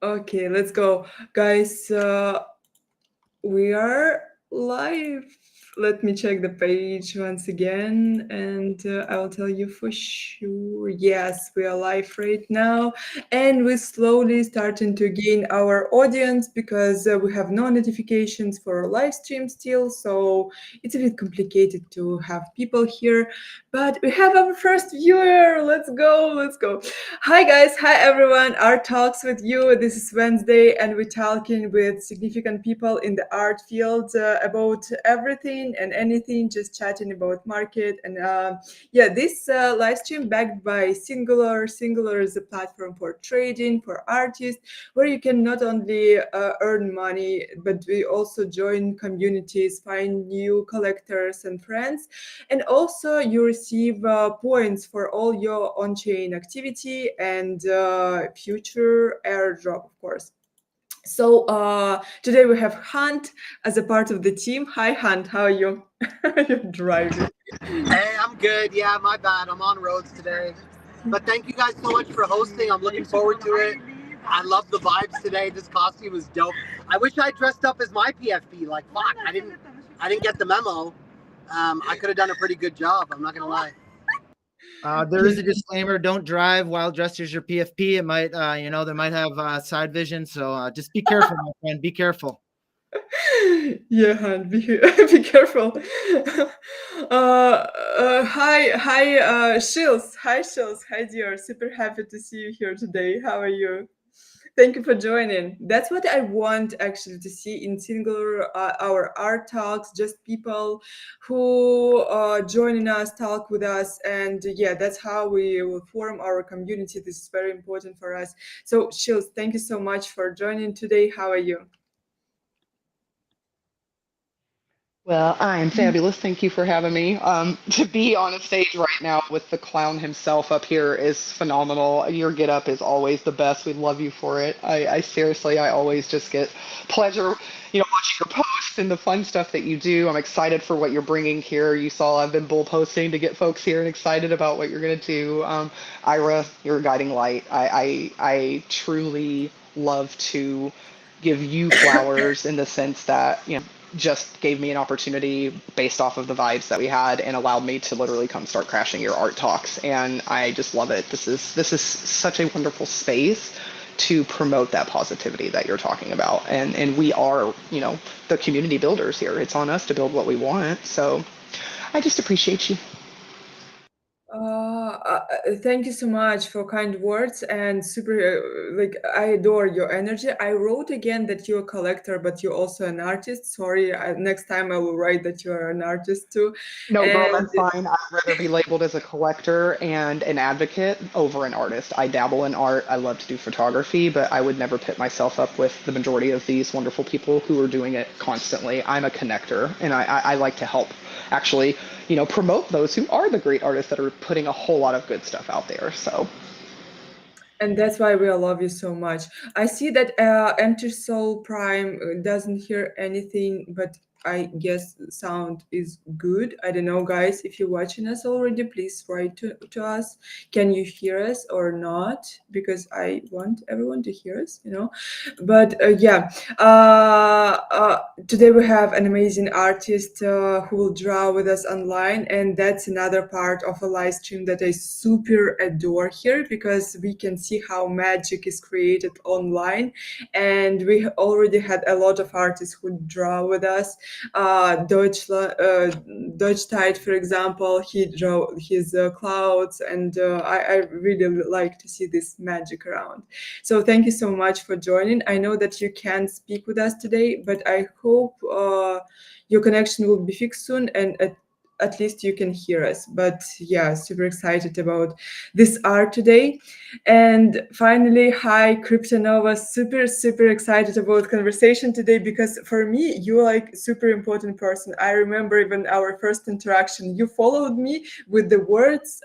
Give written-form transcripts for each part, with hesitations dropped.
Okay, let's go. Guys, we are live. Let me check the page once again and I will tell you for sure. Yes, we are live right now and we're slowly starting to gain our audience because we have no notifications for our live stream still. So it's a bit complicated to have people here, but we have our first viewer. Let's go. Let's go. Hi guys, hi everyone. Art Talks with you. This is Wednesday, and we're talking with significant people in the art field about everything and anything, just chatting about market. And yeah, this live stream backed by Singular. Singular is a platform for trading for artists, where you can not only earn money, but we also join communities, find new collectors and friends, and also you receive points for all your on-chain activity and future airdrop, of course. So today we have Hunt as a part of the team. Hi Hunt, how are you? You're driving. Hey, I'm good. Yeah, my bad. I'm on roads today. But thank you guys so much for hosting. I'm looking forward to it. I love the vibes today. This costume is dope. I wish I dressed up as my PFP. Like, fuck, I didn't get the memo. I could have done a pretty good job. I'm not gonna lie. There is a disclaimer: don't drive while dressed as your PFP. It might, they might have side vision. So just be careful, my friend. Be careful. Yeah, Hunt, be, be careful. Hi, Shils. Hi, Shils. Hi, dear. Super happy to see you here today. How are you? Thank you for joining. That's what I want actually to see in Singular, our art talks, just people who joining us, talk with us. And yeah, that's how we will form our community. This is very important for us. So, Shils, thank you so much for joining today. How are you? Well, I am fabulous. Thank you for having me. To be on a stage right now with the clown himself up here is phenomenal. Your get up is always the best. We love you for it. I seriously, I always just get pleasure, watching your posts and the fun stuff that you do. I'm excited for what you're bringing here. You saw I've been bull posting to get folks here and excited about what you're going to do. Ira, you're a guiding light. I truly love to give you flowers in the sense that, just gave me an opportunity based off of the vibes that we had and allowed me to literally come start crashing your art talks. And I just love it. This is such a wonderful space to promote that positivity that you're talking about. And we are, the community builders here. It's on us to build what we want. So I just appreciate you. Thank you so much for kind words and super like I adore your energy. I wrote again that you're a collector, but you're also an artist. Sorry, next time I will write that you are an artist too. No, girl, And that's fine. I'd rather be labeled as a collector and an advocate over an artist. I dabble in art. I love to do photography, but I would never pit myself up with the majority of these wonderful people who are doing it constantly. I'm a connector, and I like to help actually, promote those who are the great artists that are putting a whole lot of good stuff out there. So and that's why we all love you so much. I see that Enter Soul Prime doesn't hear anything, but I guess sound is good. I don't know, guys. If you're watching us already, please write to us. Can you hear us or not? Because I want everyone to hear us, But yeah, today we have an amazing artist who will draw with us online, and that's another part of a live stream that I super adore here because we can see how magic is created online, and we already had a lot of artists who draw with us. Deutsch Tide, for example, he drew his clouds, and I really like to see this magic around. So thank you so much for joining. I know that you can't speak with us today, but I hope your connection will be fixed soon and at least you can hear us. But yeah, super excited about this art today. And finally, hi Cryptonova, super excited about conversation today because for me you're like super important person. I remember even our first interaction, you followed me with the words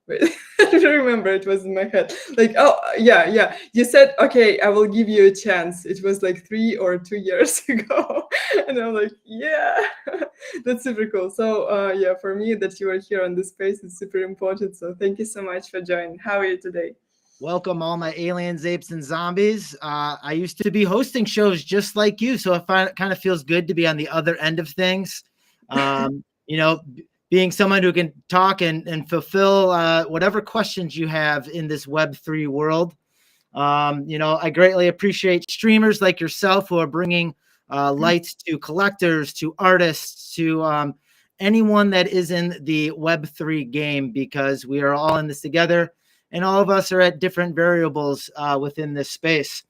wait, I don't remember, it was in my head. Like, oh, yeah. You said, okay, I will give you a chance. It was like 3 or 2 years ago. And I'm like, yeah, that's super cool. So, yeah, for me, that you are here on this space is super important. So, thank you so much for joining. How are you today? Welcome all my aliens, apes, and zombies. I used to be hosting shows just like you, so it kind of feels good to be on the other end of things. You know, being someone who can talk and fulfill whatever questions you have in this Web3 world. You know, I greatly appreciate streamers like yourself who are bringing lights to collectors, to artists, to anyone that is in the Web3 game, because we are all in this together. And all of us are at different variables within this space.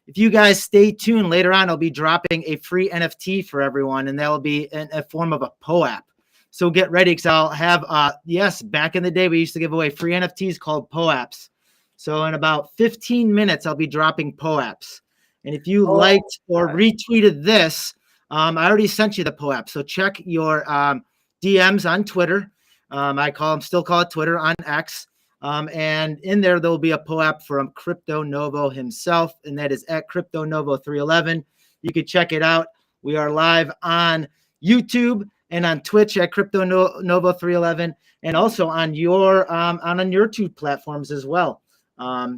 If you guys stay tuned later on, I'll be dropping a free NFT for everyone, and that will be in a form of a POAP. So get ready, because I'll have, yes, back in the day, we used to give away free NFTs called POAPs. So in about 15 minutes, I'll be dropping POAPs. And if you liked or retweeted this, I already sent you the POAP. So check your DMs on Twitter. Still call it Twitter, on X. And in there will be a POAP from Crypto Novo himself, and that is at Crypto Novo 311. You can check it out. We are live on YouTube and on Twitch at Crypto Novo 311, and also on your two platforms as well.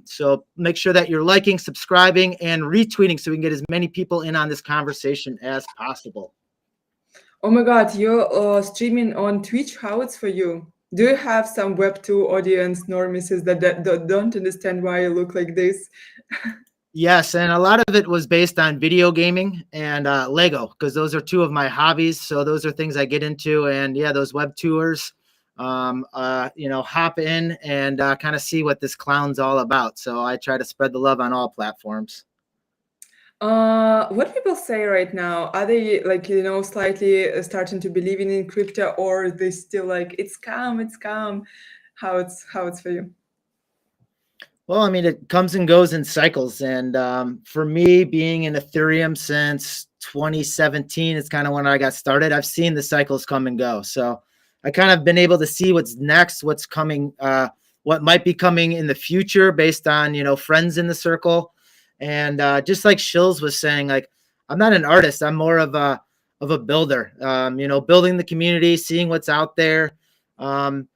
So make sure that you're liking, subscribing, and retweeting so we can get as many people in on this conversation as possible. Oh my God, you're streaming on Twitch. How it's for you? Do you have some Web2 audience normies that don't understand why you look like this? Yes, and a lot of it was based on video gaming and Lego, because those are two of my hobbies. So those are things I get into, and yeah, those web tours, you know, hop in and kind of see what this clown's all about. So I try to spread the love on all platforms. What people say right now, are they like, you know, slightly starting to believe in crypto, or are they still like, it's calm? How it's for you? Well, I mean, it comes and goes in cycles. And for me, being in Ethereum since 2017, it's kind of when I got started. I've seen the cycles come and go. So I kind of been able to see what's next, what's coming, what might be coming in the future based on, you know, friends in the circle. And just like Shills was saying, like, I'm not an artist. I'm more of a builder, you know, building the community, seeing what's out there. And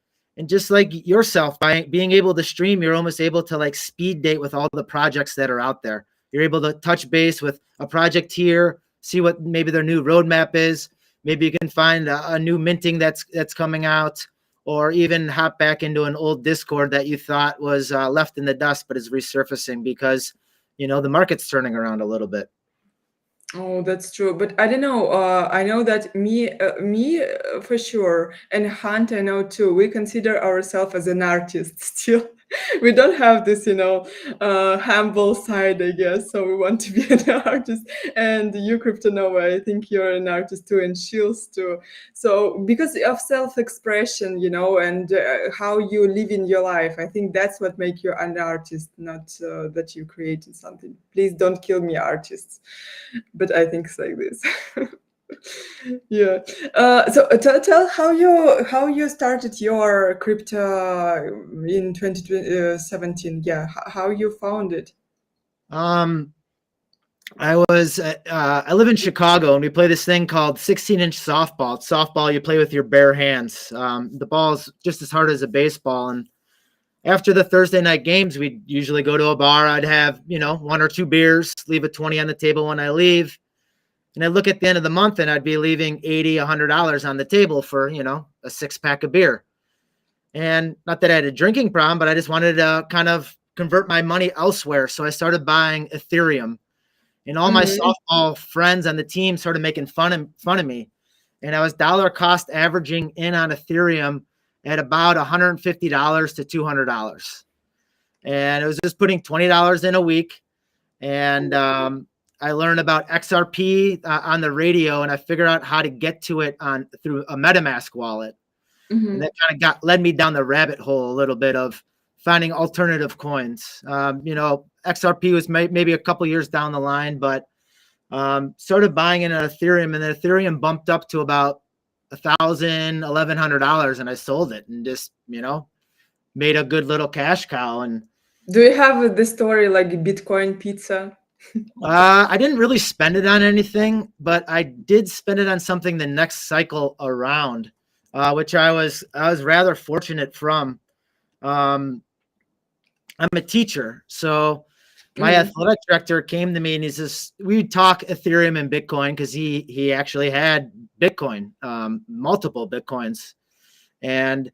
just like yourself, by being able to stream, you're almost able to like speed date with all the projects that are out there. You're able to touch base with a project here, see what maybe their new roadmap is. Maybe you can find a new minting that's coming out, or even hop back into an old Discord that you thought was left in the dust, but is resurfacing because, you know, the market's turning around a little bit. Oh, that's true. But I don't know. I know that me for sure, and Hunt, I know too. We consider ourselves as an artist still. We don't have this, you know, humble side, I guess. So we want to be an artist. And you, Cryptonova, I think you're an artist too, and Shields too. So because of self-expression, you know, and how you live in your life, I think that's what makes you an artist, not that you created something. Please don't kill me, artists. But I think it's like this. Yeah. So tell how you started your crypto in 2017. Yeah. How you found it? I live in Chicago, and we play this thing called 16-inch softball. It's softball you play with your bare hands. The ball's just as hard as a baseball. And after the Thursday night games, we'd usually go to a bar. I'd have, you know, 1 or 2 beers, leave a 20 on the table when I leave. And I look at the end of the month and I'd be leaving $80, $100 on the table for, you know, a 6-pack of beer. And not that I had a drinking problem, but I just wanted to kind of convert my money elsewhere. So I started buying Ethereum, and all my softball friends on the team started making fun of me. And I was dollar cost averaging in on Ethereum at about $150 to $200. And it was just putting $20 in a week. And I learned about XRP on the radio, and I figured out how to get to it through a MetaMask wallet. And that kind of led me down the rabbit hole a little bit of finding alternative coins. You know, XRP was maybe a couple years down the line, but started buying in Ethereum, and then Ethereum bumped up to about $1,000, $1,100, and I sold it and just, you know, made a good little cash cow. And do you have the story like Bitcoin pizza? I didn't really spend it on anything, but I did spend it on something the next cycle around, which I was rather fortunate from. I'm a teacher. So my athletic director came to me and he says, we talk Ethereum and Bitcoin because he actually had Bitcoin, multiple Bitcoins. And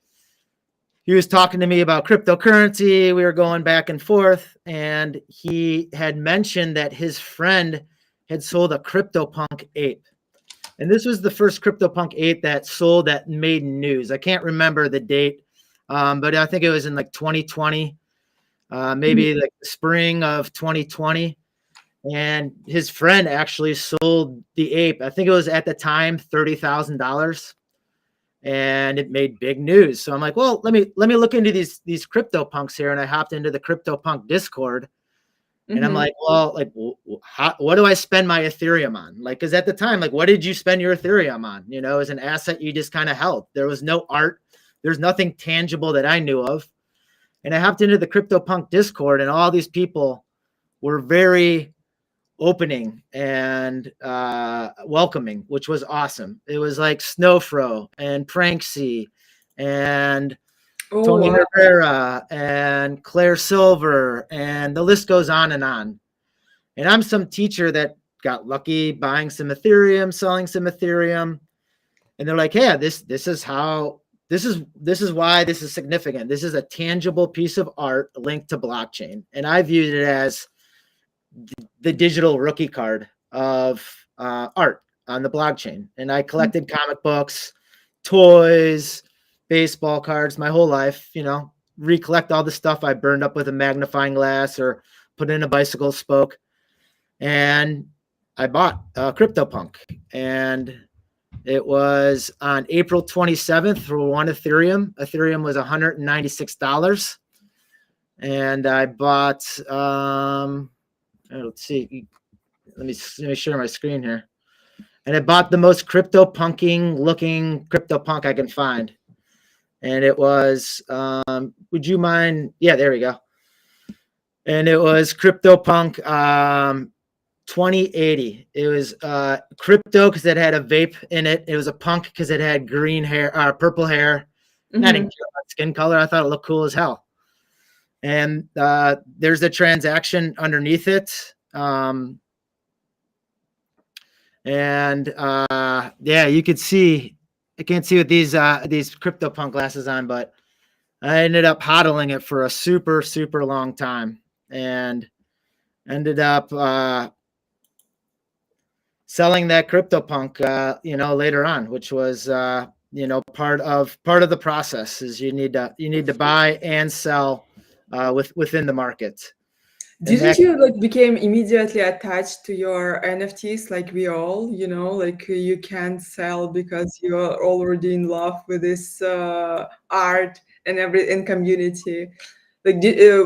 he was talking to me about cryptocurrency. We were going back and forth. And he had mentioned that his friend had sold a CryptoPunk ape. And this was the first CryptoPunk ape that sold that made news. I can't remember the date, but I think it was in like 2020. Maybe like the spring of 2020. And his friend actually sold the ape. I think it was at the time $30,000, and it made big news. So I'm like, well, let me look into these CryptoPunks here. And I hopped into the CryptoPunk Discord, and I'm like, well, like, what do I spend my Ethereum on? Like, because at the time, like, what did you spend your Ethereum on? You know, as an asset you just kind of held. There was no art. There's nothing tangible that I knew of. And I hopped into the CryptoPunk Discord, and all these people were very opening and welcoming, which was awesome. It was like Snowfro and Pranksy and Tony Rivera and Claire Silver, and the list goes on. And I'm some teacher that got lucky buying some Ethereum, selling some Ethereum. And they're like, hey, this is how, this is why this is significant. This is a tangible piece of art linked to blockchain. And I viewed it as the digital rookie card of art on the blockchain. And I collected comic books, toys, baseball cards my whole life, you know, recollect all the stuff I burned up with a magnifying glass or put in a bicycle spoke. And I bought CryptoPunk, and it was on April 27th for one Ethereum. Ethereum was $196. And I bought, let's see, let me share my screen here. And I bought the most CryptoPunking looking CryptoPunk I can find. And it was, would you mind? Yeah, there we go. And it was CryptoPunk 2080. It was crypto because it had a vape in it. It was a punk because it had green hair, purple hair. I didn't care about skin color. I thought it looked cool as hell. And there's a transaction underneath it. Yeah, you could see, I can't see with these CryptoPunk glasses on, but I ended up hodling it for a super, super long time, and ended up selling that CryptoPunk, you know, later on, which was, you know, part of the process is you need to buy and sell within the market. Didn't you like became immediately attached to your NFTs like we all, you know, like you can't sell because you're already in love with this art and community. Like,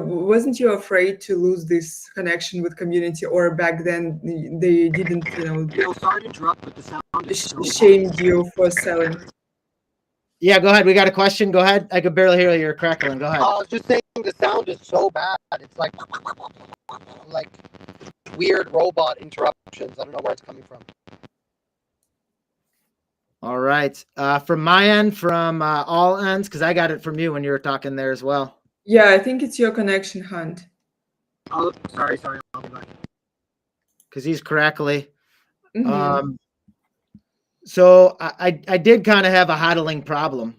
wasn't you afraid to lose this connection with community, or back then they didn't, you know, Sorry to interrupt, but the sound is shamed you for selling? Yeah, go ahead. We got a question. Go ahead. I could barely hear you. You're crackling. Go ahead. I was just saying the sound is so bad. It's like weird robot interruptions. I don't know where it's coming from. All right. From my end, from all ends, because I got it from you when you were talking there as well. Yeah, I think it's your connection, Hunt. Oh, sorry. I'll be back. Because he's crackly. So I did kind of have a hodling problem.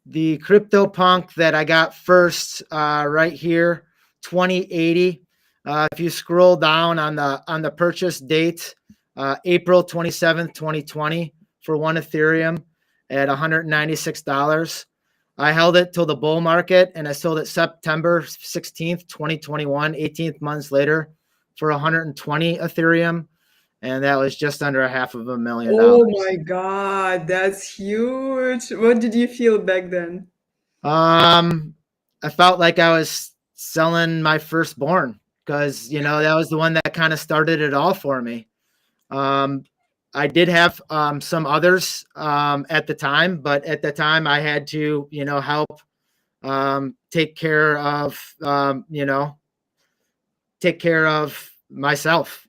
The CryptoPunk that I got first, right here, 2080. If you scroll down on the purchase date, April 27th, 2020, for one Ethereum at $196. I held it till the bull market, and I sold it September 16th, 2021, 18 months later, for 120 Ethereum. And that was just under $500,000. Oh my God, that's huge. What did you feel back then? I felt like I was selling my firstborn, because, you know, that was the one that kind of started it all for me. I did have some others at the time, but at the time I had to, you know, help take care of, you know, take care of myself.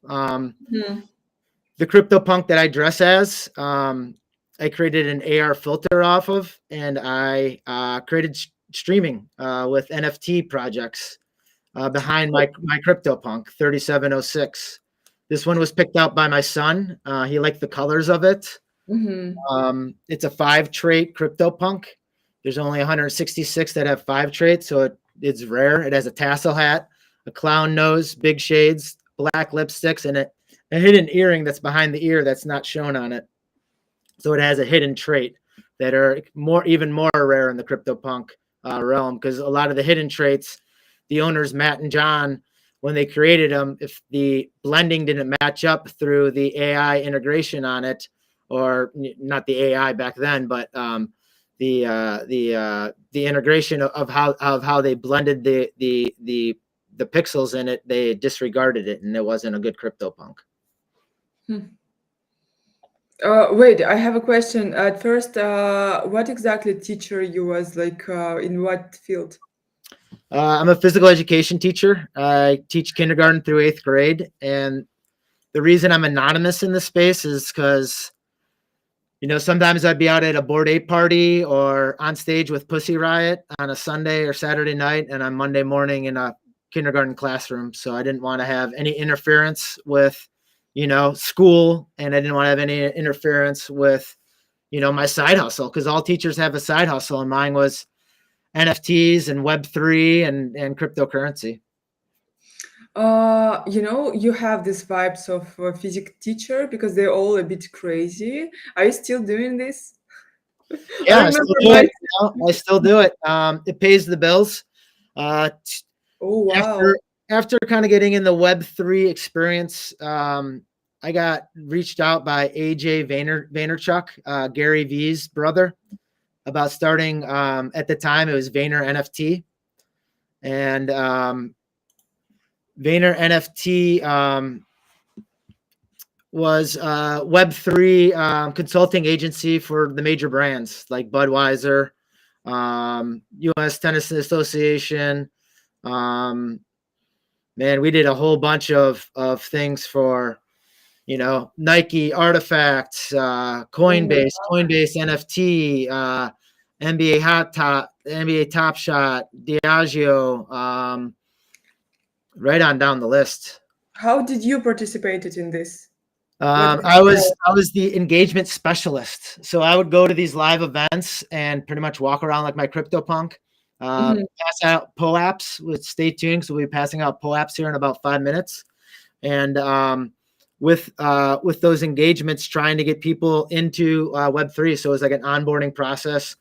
The CryptoPunk that I dress as, I created an AR filter off of, and I created streaming with NFT projects behind my CryptoPunk 3706. This one was picked out by my son. He liked the colors of it. It's a 5-trait CryptoPunk. There's only 166 that have 5 traits, so it's rare. It has a tassel hat, a clown nose, big shades, black lipsticks, and a hidden earring that's behind the ear that's not shown on it. So it has a hidden trait that are even more rare in the CryptoPunk realm, because a lot of the hidden traits, the owners Matt and John, when they created them, if the blending didn't match up through the AI integration on it, or not the AI back then, but the integration of how they blended the pixels in it, they disregarded it, and it wasn't a good CryptoPunk. Wait, I have a question. At first, what exactly teacher you was like? In what field? I'm a physical education teacher. I teach kindergarten through 8th grade, and the reason I'm anonymous in this space is because, sometimes I'd be out at a Bored Ape party or on stage with Pussy Riot on a Sunday or Saturday night, and on Monday morning in a kindergarten classroom. So I didn't want to have any interference with, school, and I didn't want to have any interference with, my side hustle, because all teachers have a side hustle, and mine was NFTs and Web3 and cryptocurrency. You have these vibes of a physics teacher because they're all a bit crazy. Are you still doing this? Yeah, I still do it. It pays the bills. Oh, wow. After kind of getting in the Web3 experience, I got reached out by AJ Vaynerchuk, Gary V's brother, about starting, at the time it was Vayner NFT, and Vayner NFT was a Web3 consulting agency for the major brands like Budweiser, U.S. Tennis Association. Man, we did a whole bunch of things for, Nike, Artifacts, Coinbase, NFT, NBA Top Shot, Diageo, right on down the list. How did you participate in this? I was the engagement specialist. So I would go to these live events and pretty much walk around like my CryptoPunk, pass out POAPs. Stay tuned, so we'll be passing out POAPs here in about 5 minutes. And with those engagements, trying to get people into Web3. So it was like an onboarding process,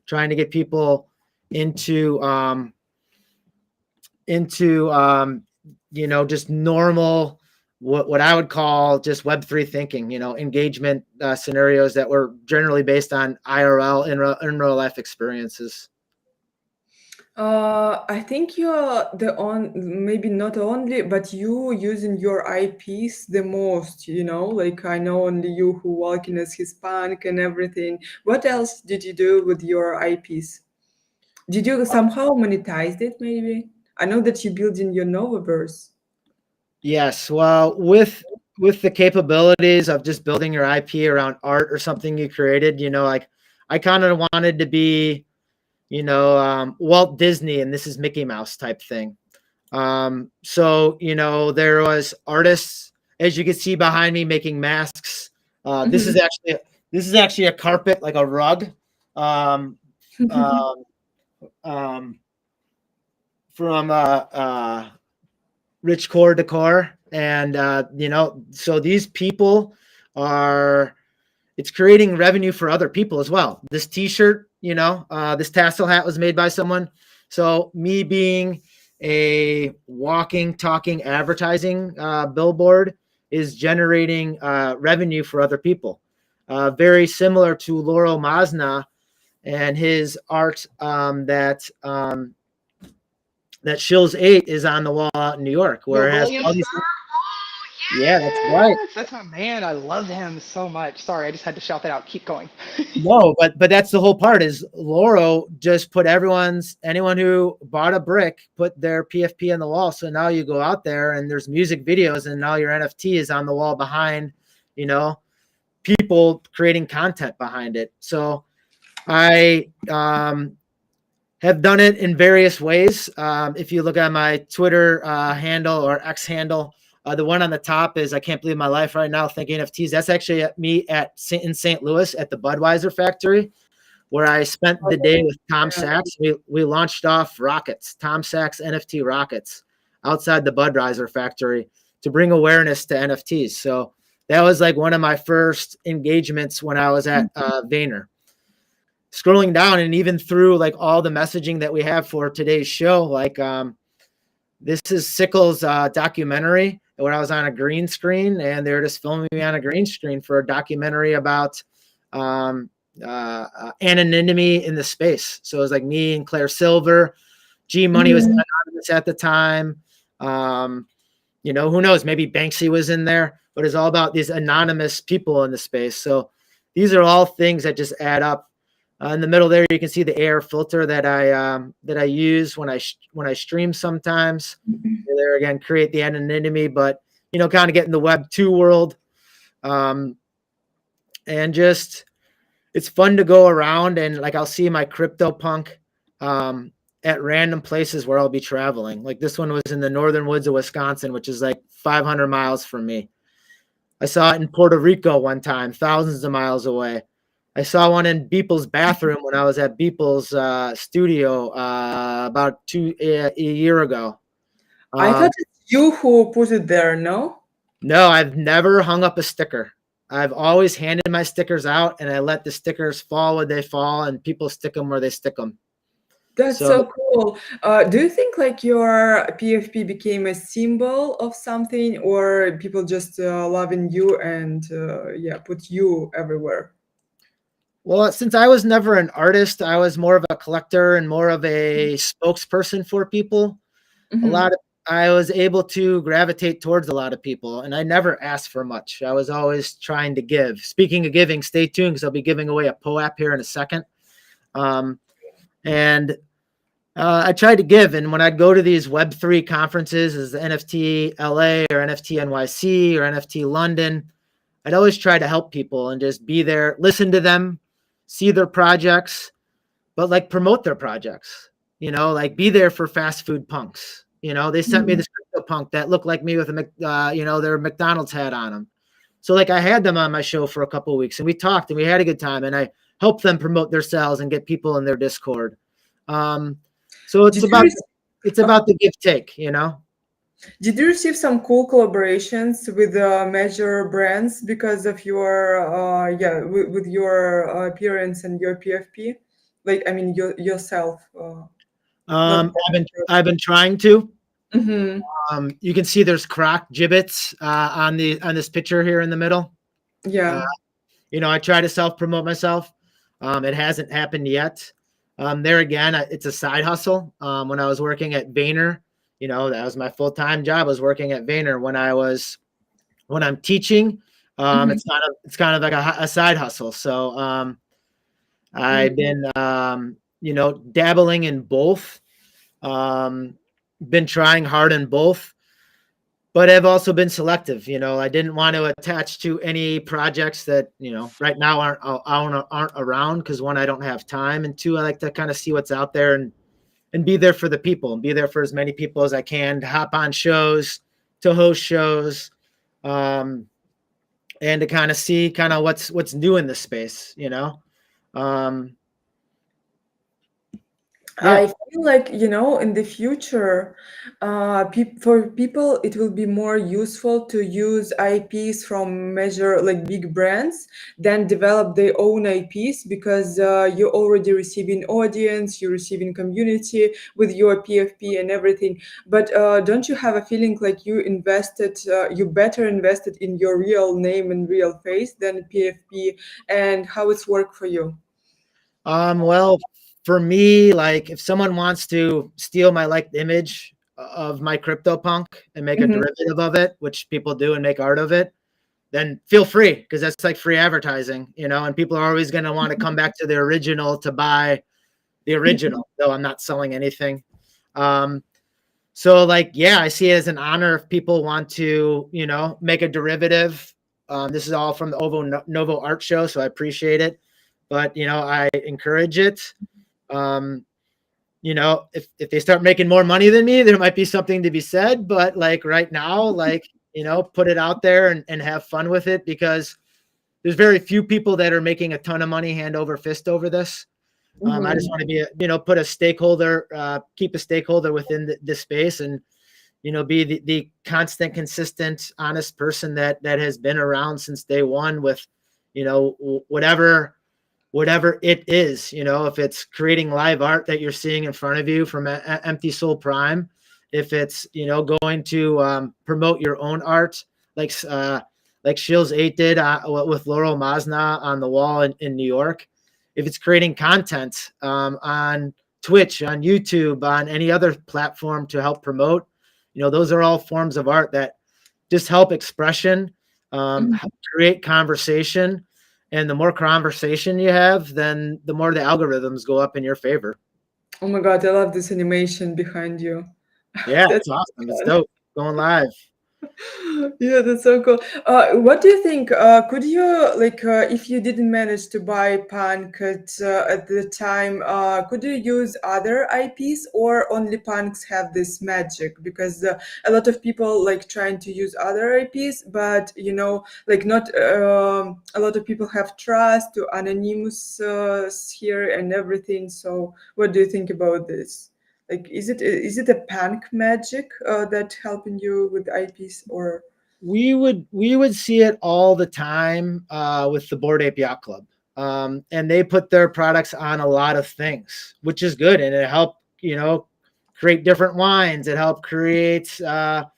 trying to get people into just normal, what I would call just Web3 thinking, engagement scenarios that were generally based on IRL, in real life experiences. I think you're maybe not only, but you using your IPs the most, like I know only you who working as Hispanic and everything. What else did you do with your IPs? Did you somehow monetize it maybe? I know that you build in your NovoVerse. Yes. Well, with the capabilities of just building your IP around art or something you created, like I kind of wanted to be, Walt Disney and This Is Mickey Mouse type thing. So, there was artists, as you can see behind me, making masks. This is actually a carpet, like a rug, from Rich Core Decor. And, so these people it's creating revenue for other people as well. This t-shirt, this tassel hat was made by someone. So me being a walking, talking advertising billboard is generating revenue for other people. Very similar to Laurel Masna and his art that Shills 8 is on the wall out in New York, where it has all these. Yeah, that's right. That's my man. I love him so much. Sorry, I just had to shout that out. Keep going. No, but that's the whole part is Lauro just put anyone who bought a brick, put their PFP on the wall. So now you go out there and there's music videos and now your NFT is on the wall behind, people creating content behind it. So I have have done it in various ways. If you look at my Twitter handle or X handle, the one on the top is I can't believe my life right now thinking NFTs. That's actually me in St. Louis at the Budweiser factory, where I spent the day with Tom Sachs. We launched off rockets, Tom Sachs NFT rockets, outside the Budweiser factory to bring awareness to NFTs. So that was like one of my first engagements when I was at Vayner. Scrolling down, and even through like all the messaging that we have for today's show, like this is Sickle's documentary where I was on a green screen, and they're just filming me on a green screen for a documentary about anonymity in the space. So it was like me and Claire Silver. G Money was anonymous at the time. You know, who knows? Maybe Banksy was in there, but it's all about these anonymous people in the space. So these are all things that just add up. In the middle there, you can see the AR filter that I use when I stream sometimes. There again, create the anonymity, but you know, kind of get in the Web 2 world, and just it's fun to go around and like I'll see my CryptoPunk at random places where I'll be traveling. Like this one was in the northern woods of Wisconsin, which is like 500 miles from me. I saw it in Puerto Rico one time, thousands of miles away. I saw one in Beeple's bathroom when I was at Beeple's studio about a year ago. I thought it's you who put it there, no? No, I've never hung up a sticker. I've always handed my stickers out, and I let the stickers fall where they fall, and people stick them where they stick them. That's so cool. Do you think like your PFP became a symbol of something, or people just loving you and yeah, put you everywhere? Well, since I was never an artist, I was more of a collector and more of a spokesperson for people. I was able to gravitate towards a lot of people, and I never asked for much. I was always trying to give. Speaking of giving, stay tuned because I'll be giving away a POAP here in a second. And I tried to give, and when I'd go to these Web3 conferences, as NFT LA or NFT NYC or NFT London, I'd always try to help people and just be there, listen to them, see their projects, but like promote their projects, you know, like be there for fast food punks. You know, they sent me this CryptoPunk that looked like me with a, you know, their McDonald's hat on them. So like I had them on my show for a couple of weeks and we talked and we had a good time and I helped them promote their sales and get people in their Discord. So it's about the give take, you know. Did you receive some cool collaborations with major brands because of your with your appearance and your PFP? Like I mean yourself. I've been trying to. Mm-hmm. You can see there's croc gibbets on this picture here in the middle. Yeah. You know, I try to self-promote myself. It hasn't happened yet. There again, it's a side hustle. When I was working at Vayner, you know, that was my full-time job. I was working at Vayner when I'm teaching. It's kind of like a side hustle. So I've been you know, dabbling in both. Been trying hard in both, but I've also been selective. You know, I didn't want to attach to any projects that, you know, right now aren't around because one, I don't have time, and two, I like to kind of see what's out there and be there for the people and be there for as many people as I can to hop on shows, to host shows, and to kind of see kind of what's new in the space, you know. I feel like, you know, in the future, for people, it will be more useful to use IPs from major, like big brands, than develop their own IPs because you're already receiving audience, you're receiving community with your PFP and everything. But don't you have a feeling like you better invested in your real name and real face than PFP, and how it's worked for you? Well, for me, like if someone wants to steal my liked image of my CryptoPunk and make a derivative of it, which people do and make art of it, then feel free because that's like free advertising, you know, and people are always going to want to come back to the original to buy the original, though I'm not selling anything. So like, yeah, I see it as an honor if people want to, you know, make a derivative. This is all from the Novo Art Show, so I appreciate it. But, you know, I encourage it. You if they start making more money than me, there might be something to be said. But like right now, like, put it out there and have fun with it, because there's very few people that are making a ton of money hand over fist over this. I just want to be, put a stakeholder, keep a stakeholder within this space, and, be the constant, consistent, honest person that has been around since day one with, whatever it is, if it's creating live art that you're seeing in front of you from Empty Soul Prime, if it's, going to promote your own art, like Shills 8 did with Laurel Masna on the wall in New York, if it's creating content on Twitch, on YouTube, on any other platform to help promote, those are all forms of art that just help expression, help create conversation. And the more conversation you have, then the more the algorithms go up in your favor. Oh my God, I love this animation behind you. Yeah, it's awesome. It's dope. Going live. Yeah, that's so cool. What do you think? Could you, like, if you didn't manage to buy Punk at the time, could you use other IPs, or only Punks have this magic? Because a lot of people like trying to use other IPs, but like not a lot of people have trust to anonymous here and everything. So, what do you think about this? Like, is it a Punk magic that helping you with IPs, or? We would see it all the time with the Bored Ape Yacht Club, and they put their products on a lot of things, which is good, and it helped create different wines. It helped create the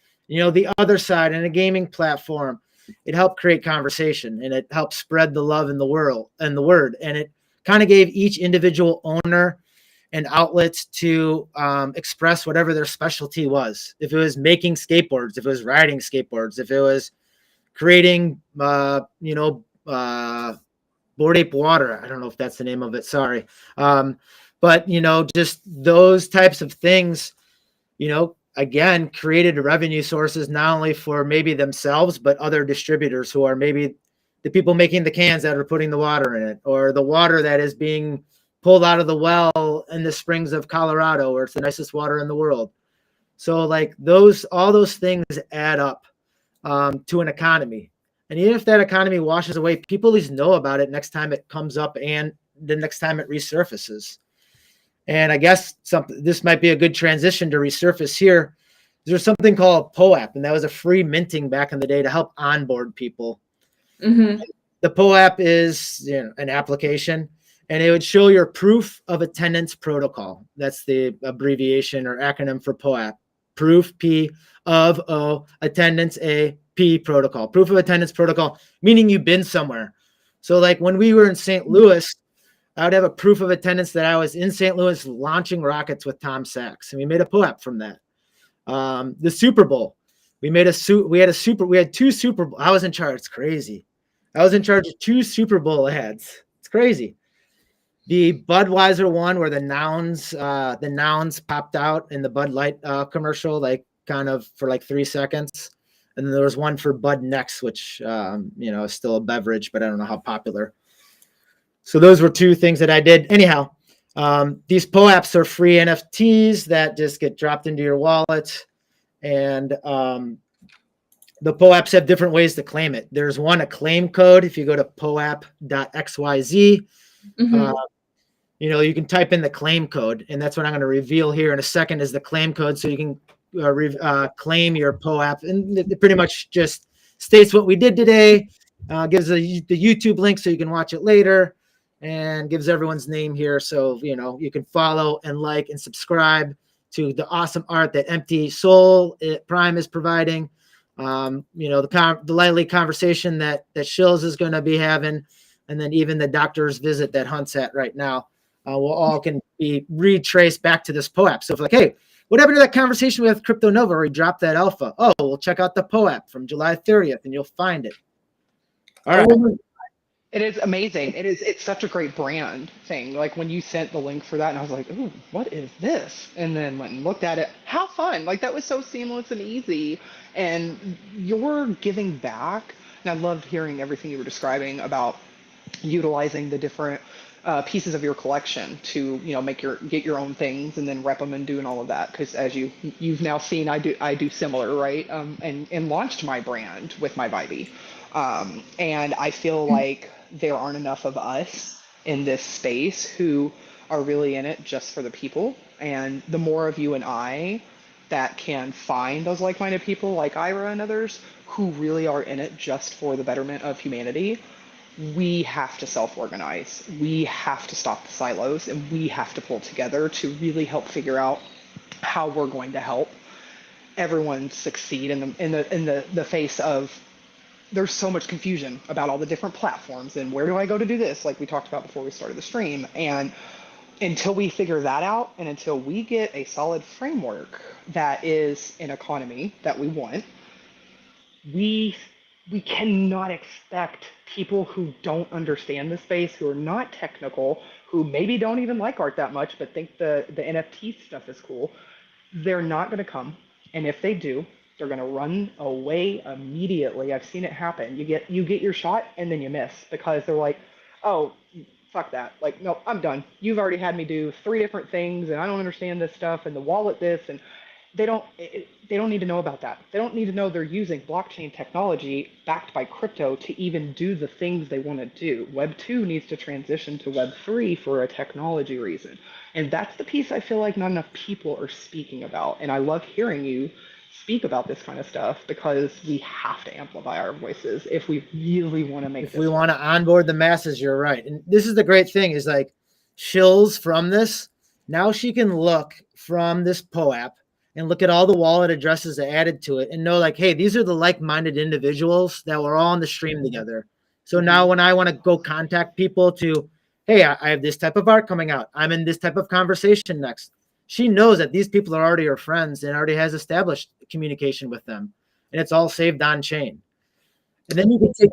other side in a gaming platform. It helped create conversation, and it helped spread the love in the world and the word, and it kind of gave each individual owner an outlet to express whatever their specialty was. If it was making skateboards, if it was riding skateboards, if it was creating, Bored Ape Water. I don't know if that's the name of it. Sorry. But, just those types of things, again, created revenue sources, not only for maybe themselves, but other distributors who are maybe the people making the cans that are putting the water in it, or the water that is being pulled out of the well in the springs of Colorado, where it's the nicest water in the world. So like all those things add up to an economy. And even if that economy washes away, people at least know about it next time it comes up and the next time it resurfaces. And I guess this might be a good transition to resurface here. There's something called POAP, and that was a free minting back in the day to help onboard people. Mm-hmm. The POAP is an application, and it would show your proof of attendance protocol. That's the abbreviation or acronym for POAP. Proof, P, of, O, attendance, A, P, protocol. Proof of attendance protocol, meaning you've been somewhere. So like when we were in St. Louis, I would have a proof of attendance that I was in St. Louis launching rockets with Tom Sachs. And we made a POAP from that. The Super Bowl, we had two Super Bowl. I was in charge. It's crazy. I was in charge of 2 Super Bowl ads. It's crazy. The Budweiser one, where the nouns popped out in the Bud Light commercial, like kind of for like 3 seconds. And then there was one for Bud Next, which, is still a beverage, but I don't know how popular. So those were 2 things that I did. Anyhow, these POAPs are free NFTs that just get dropped into your wallet. And the POAPs have different ways to claim it. There's a claim code. If you go to poap.xyz, you can type in the claim code, and that's what I'm going to reveal here in a second is the claim code. So you can claim your POAP, and it pretty much just states what we did today, gives the YouTube link so you can watch it later, and gives everyone's name here. So, you can follow and like and subscribe to the awesome art that Empty Soul Prime is providing. The lively conversation that Shills is going to be having, and then even the doctor's visit that Hunt's at right now, will all can be retraced back to this POAP. So if like, hey, what happened to that conversation with Crypto Nova where he dropped that alpha? Oh, we'll check out the POAP from July 30th and you'll find it. All right. It is amazing. It's such a great brand thing. Like when you sent the link for that, and I was like, ooh, what is this? And then went and looked at it. How fun. Like that was so seamless and easy. And you're giving back. And I loved hearing everything you were describing about utilizing the different pieces of your collection to get your own things and then rep them and doing all of that, because as you've now seen, I do similar, right? And launched my brand with my Vibey, and I feel like there aren't enough of us in this space who are really in it just for the people, and the more of you and I that can find those like-minded people like Ira and others who really are in it just for the betterment of humanity, we have to self-organize. We have to stop the silos, and we have to pull together to really help figure out how we're going to help everyone succeed in the face of, there's so much confusion about all the different platforms and where do I go to do this, like we talked about before we started the stream. And until we figure that out, and until we get a solid framework that is an economy that we want, we cannot expect people who don't understand the space, who are not technical, who maybe don't even like art that much, but think the NFT stuff is cool. They're not going to come. And if they do, they're going to run away immediately. I've seen it happen. You get your shot and then you miss, because they're like, oh, fuck that. Like, no, I'm done. You've already had me do 3 different things and I don't understand this stuff and the wallet this, and they don't need to know about that. They don't need to know they're using blockchain technology backed by crypto to even do the things they want to do. Web 2 needs to transition to Web 3 for a technology reason. And that's the piece I feel like not enough people are speaking about. And I love hearing you speak about this kind of stuff, because we have to amplify our voices if we really want to make if this we work. want to onboard the masses. You're right. And this is the great thing, is like shills from this. Now she can look from this POAP and look at all the wallet addresses that added to it and know, like, hey, these are the like-minded individuals that were all on the stream together. So now when I want to go contact people to, hey, I have this type of art coming out, I'm in this type of conversation next, she knows that these people are already her friends and already has established communication with them, and it's all saved on chain. And then you can take,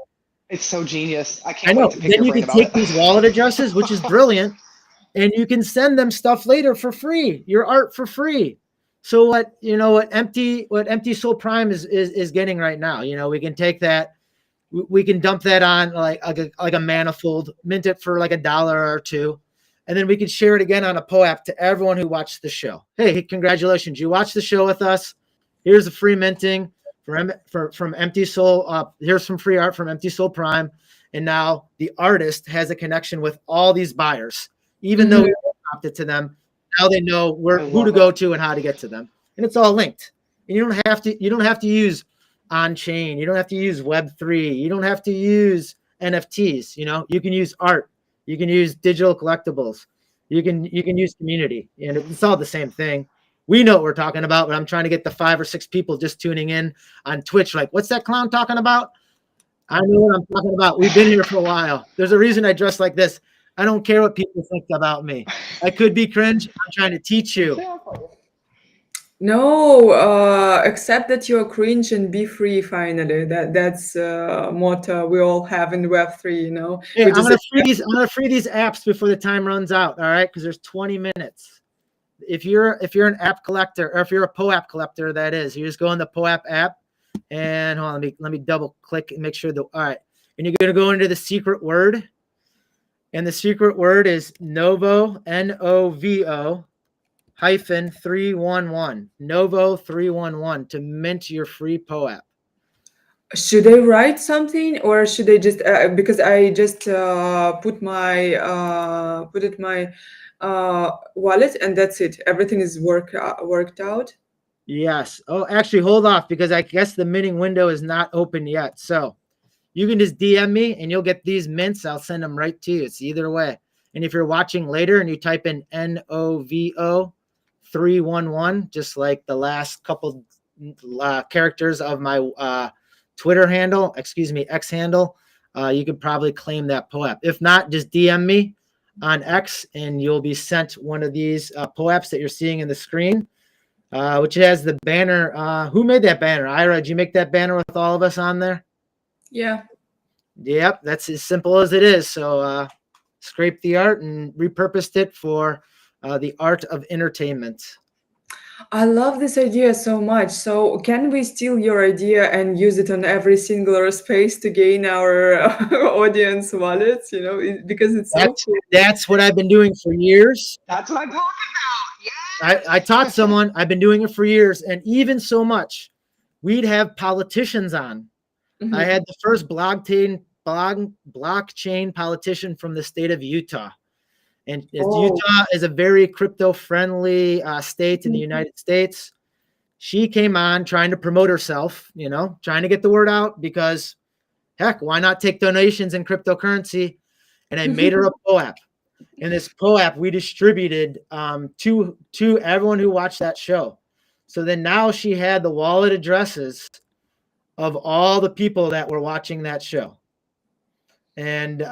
It's so genius. I I can't know, wait to pick then your you brain can about take it. these wallet addresses, which is brilliant, and you can send them stuff later for free, your art for free. So what Empty Soul Prime is getting right now, we can take that, we can dump that on like a manifold, mint it for like $1 or $2, and then we can share it again on a POAP to everyone who watched the show. Hey, congratulations, you watched the show with us. Here's a free minting from Empty Soul. Here's some free art from Empty Soul Prime. And now the artist has a connection with all these buyers, even though we opted to them. Now they know who to go to and how to get to them, and it's all linked. And you don't have to use on chain. You don't have to use Web3. You don't have to use NFTs. You can use art. You can use digital collectibles. You can use community, and it's all the same thing. We know what we're talking about, but I'm trying to get the 5 or 6 people just tuning in on Twitch. Like, what's that clown talking about? I know what I'm talking about. We've been here for a while. There's a reason I dress like this. I don't care what people think about me. I could be cringe. I'm trying to teach you. No, accept that you're cringe and be free. Finally, that's motto we all have in Web3. Hey, Which I'm is gonna free these apps before the time runs out. All right, because there's 20 minutes. If you're an app collector, or if you're a POAP collector, that is, you just go in the POAP app, and hold on, let me double click and make sure that, all right, and you're gonna go into the secret word, and the secret word is Novo, Novo hyphen 311, Novo 311, to mint your free POAP. Should I write something, or should I just because I just put it my wallet, and that's it. Everything is worked out. Yes. Oh, actually, hold off, because I guess the minting window is not open yet. So you can just DM me and you'll get these mints. I'll send them right to you. It's either way. And if you're watching later and you type in NOVO 311, just like the last couple characters of my Twitter handle, X handle, you could probably claim that POAP. If not, just DM me on X and you'll be sent one of these POAPs that you're seeing in the screen, which has the banner. Who made that banner? Ira, did you make that banner with all of us on there? Yeah. Yep, that's as simple as it is. So scrape the art and repurposed it for the art of entertainment. I love this idea so much. So, can we steal your idea and use it on every singular space to gain our audience wallets? Because it's so That's cool. that's what I've been doing for years. That's what I'm talking about. I taught someone, I've been doing it for years, and even so much, we'd have politicians on. I Mhm. had the first blockchain politician from the state of Utah. And Oh. Utah is a very crypto-friendly state in the United States. She came on trying to promote herself, trying to get the word out because, heck, why not take donations in cryptocurrency? And I made her a POAP. In this POAP, we distributed to everyone who watched that show. So then now she had the wallet addresses of all the people that were watching that show. And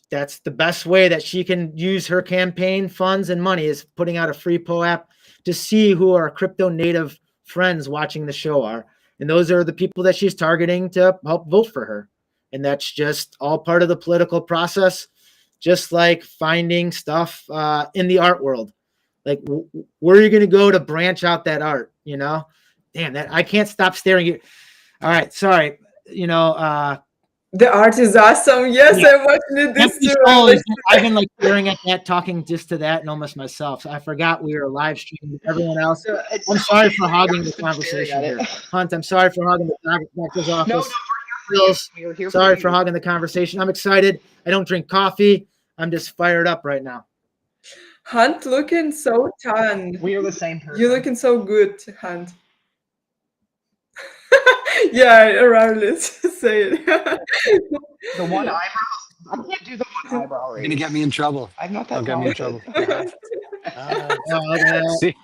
that's the best way that she can use her campaign funds and money is putting out a free POAP to see who our crypto native friends watching the show are. And those are the people that she's targeting to help vote for her. And that's just all part of the political process, just like finding stuff in the art world. Like, where are you going to go to branch out that art? Damn, that I can't stop staring at. All right, sorry. The art is awesome. Yes, Yeah. I'm watching this too. I've been like staring at that, talking just to that, and almost myself. So I forgot we were live streaming with everyone else. So I'm sorry for hogging the I'm staring conversation at it. here, Hunt. I'm sorry for hogging the doctor's No, office. we are here Sorry for for you. hogging the conversation. I'm excited. I don't drink coffee. I'm just fired up right now. Hunt looking so tan. We are the same person. You're looking so good, Hunt. Yeah, I rarely say it. The one eyebrow. I can't do the one eyebrow. You're gonna get me in trouble. I'm not that Don't get me in talented. trouble. Okay. See,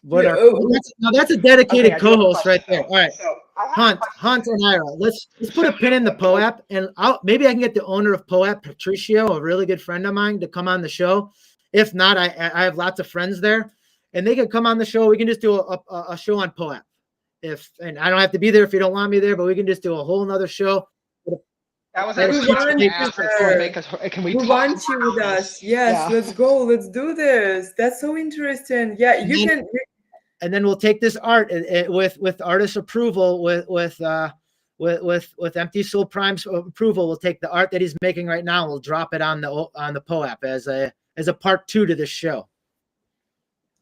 But Yeah, that's a dedicated Okay, I do have a co-host right question, there. All right. So I have a Hunt and Ira. Let's put a pin in the POAP, and maybe I can get the owner of POAP, Patricio, a really good friend of mine, to come on the show. If not, I have lots of friends there, and they can come on the show. We can just do a show on POAP. And I don't have to be there if you don't want me there, but we can just do a whole nother show. That was We actually want going you to ask there. can we We talk want you about with this? us. Yes, Yeah. let's go. Let's do this. That's so interesting. Yeah, And you then- can. And then we'll take this art with artist approval, with Empty Soul Prime's approval. We'll take the art that he's making right now. And we'll drop it on the POAP as a part 2 to this show.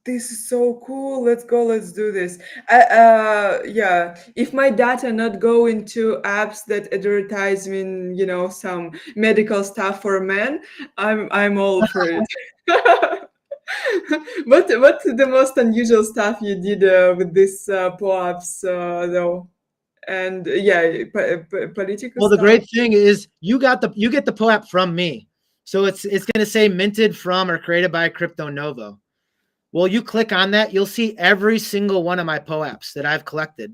This is so cool. Let's go. Let's do this. Yeah. If my data not go into apps that advertise me, some medical stuff for men, I'm all for it. What's the most unusual stuff you did with this POAPs though? And yeah, political Well, the stuff. great thing is you get the POAP from me, so it's going to say minted from or created by Crypto Novo. Well, you click on that, you'll see every single one of my POAPs that I've collected.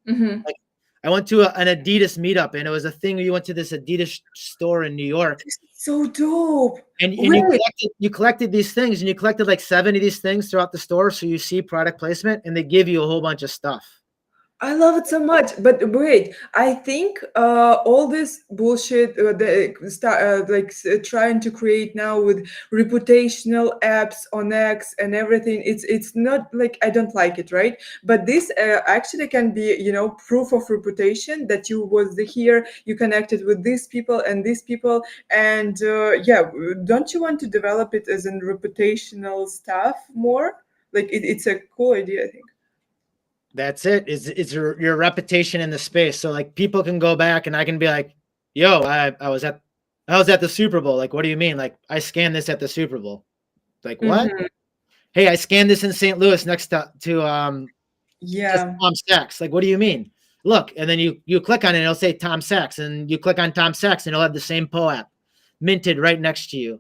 Mm-hmm. Like, I went to an Adidas meetup, and it was a thing where you went to this Adidas store in New York. So dope. And Wait. you collected these things, and you collected like 70 of these things throughout the store. So you see product placement, and they give you a whole bunch of stuff. I love it so much, but wait, I think all this bullshit trying to create now with reputational apps on X and everything, it's not like I don't like it, right? But this actually can be, proof of reputation that you was here, you connected with these people, and yeah, don't you want to develop it as in reputational stuff more? Like it's a cool idea, I think. That's it. It's your reputation in the space. So like people can go back and I can be like, yo, I was at the Super Bowl. Like, what do you mean? Like, I scanned this at the Super Bowl. Like, what? Mhm. Hey, I scanned this in St. Louis next to Yeah. Tom Sachs. Like, what do you mean? Look, and then you click on it, and it'll say Tom Sachs, and you click on Tom Sachs, and it'll have the same POAP minted right next to you.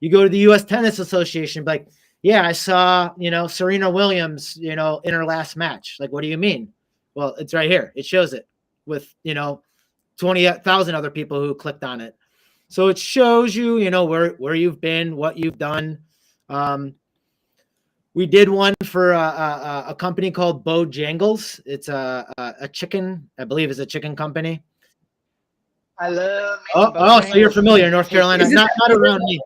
You go to the U.S. Tennis Association, like, yeah, I saw, Serena Williams, in her last match. Like, what do you mean? Well, it's right here. It shows it with, 20,000 other people who clicked on it. So it shows you, where you've been, what you've done. We did one for a company called Bojangles. It's a chicken, I believe it's a chicken company. I love. Oh, so you're familiar, North Carolina, not around me.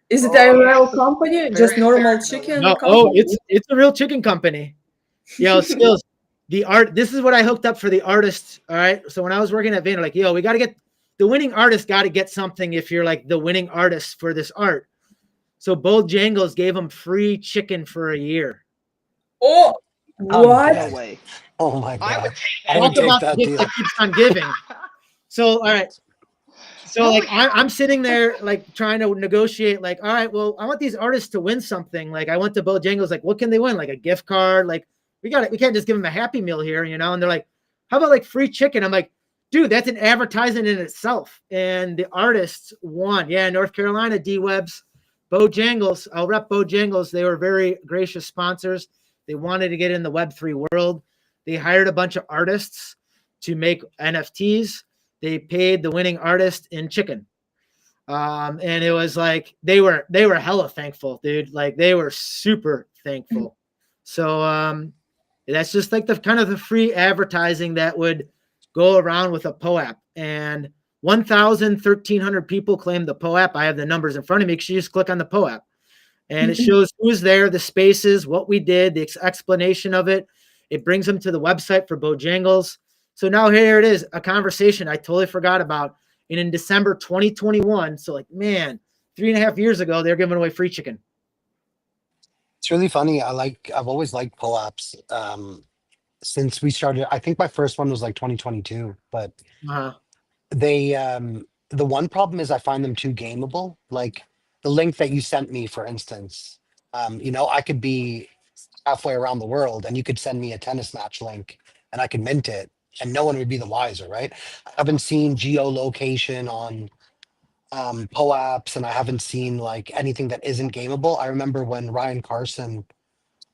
Is it Oh, a real yes. company? Very, Just normal very chicken No, noticed. oh, company? it's a real chicken company. Yo, skills. The art. This is what I hooked up for the artists. All right. So when I was working at Vayner, like, yo, we got to get the winning artist. Got to get something if you're like the winning artist for this art. So Bojangles gave them free chicken for a year. Oh, I'm what? No dead. way. Oh my I would god. take I that would Talk take about deal. the that gift deal. that keeps on giving. So all right. So Hell like yeah. I'm sitting there like trying to negotiate. Like, all right, well, I want these artists to win something. Like I went to Bojangles. Like, what can they win? Like a gift card. Like we got it. We can't just give them a Happy Meal here, you know. And they're like, how about like free chicken? I'm like, dude, that's an advertisement in itself. And the artists won. Yeah, North Carolina, D Webs, Bojangles. I'll rep Bojangles. They were very gracious sponsors. They wanted to get in the Web3 world. They hired a bunch of artists to make NFTs. They paid the winning artist in chicken. And it was like they were hella thankful, dude. Like they were super thankful. So that's just like the kind of the free advertising that would go around with a POAP. And 1,300 people claimed the POAP. I have the numbers in front of me. You just click on the POAP and it shows who's there, the spaces, what we did, the explanation of it. It brings them to the website for Bojangles. So now here it is, a conversation I totally forgot about. And in December 2021, so like, man, 3.5 years ago, they're giving away free chicken. It's really funny. I've always liked pull-ups. Since we started, I think my first one was like 2022, but Uh-huh. they the one problem is I find them too gameable. Like the link that you sent me, for instance, I could be halfway around the world and you could send me a tennis match link and I could mint it and no one would be the wiser, right? I haven't seen geolocation on POAPs and I haven't seen like anything that isn't gameable. I remember when Ryan Carson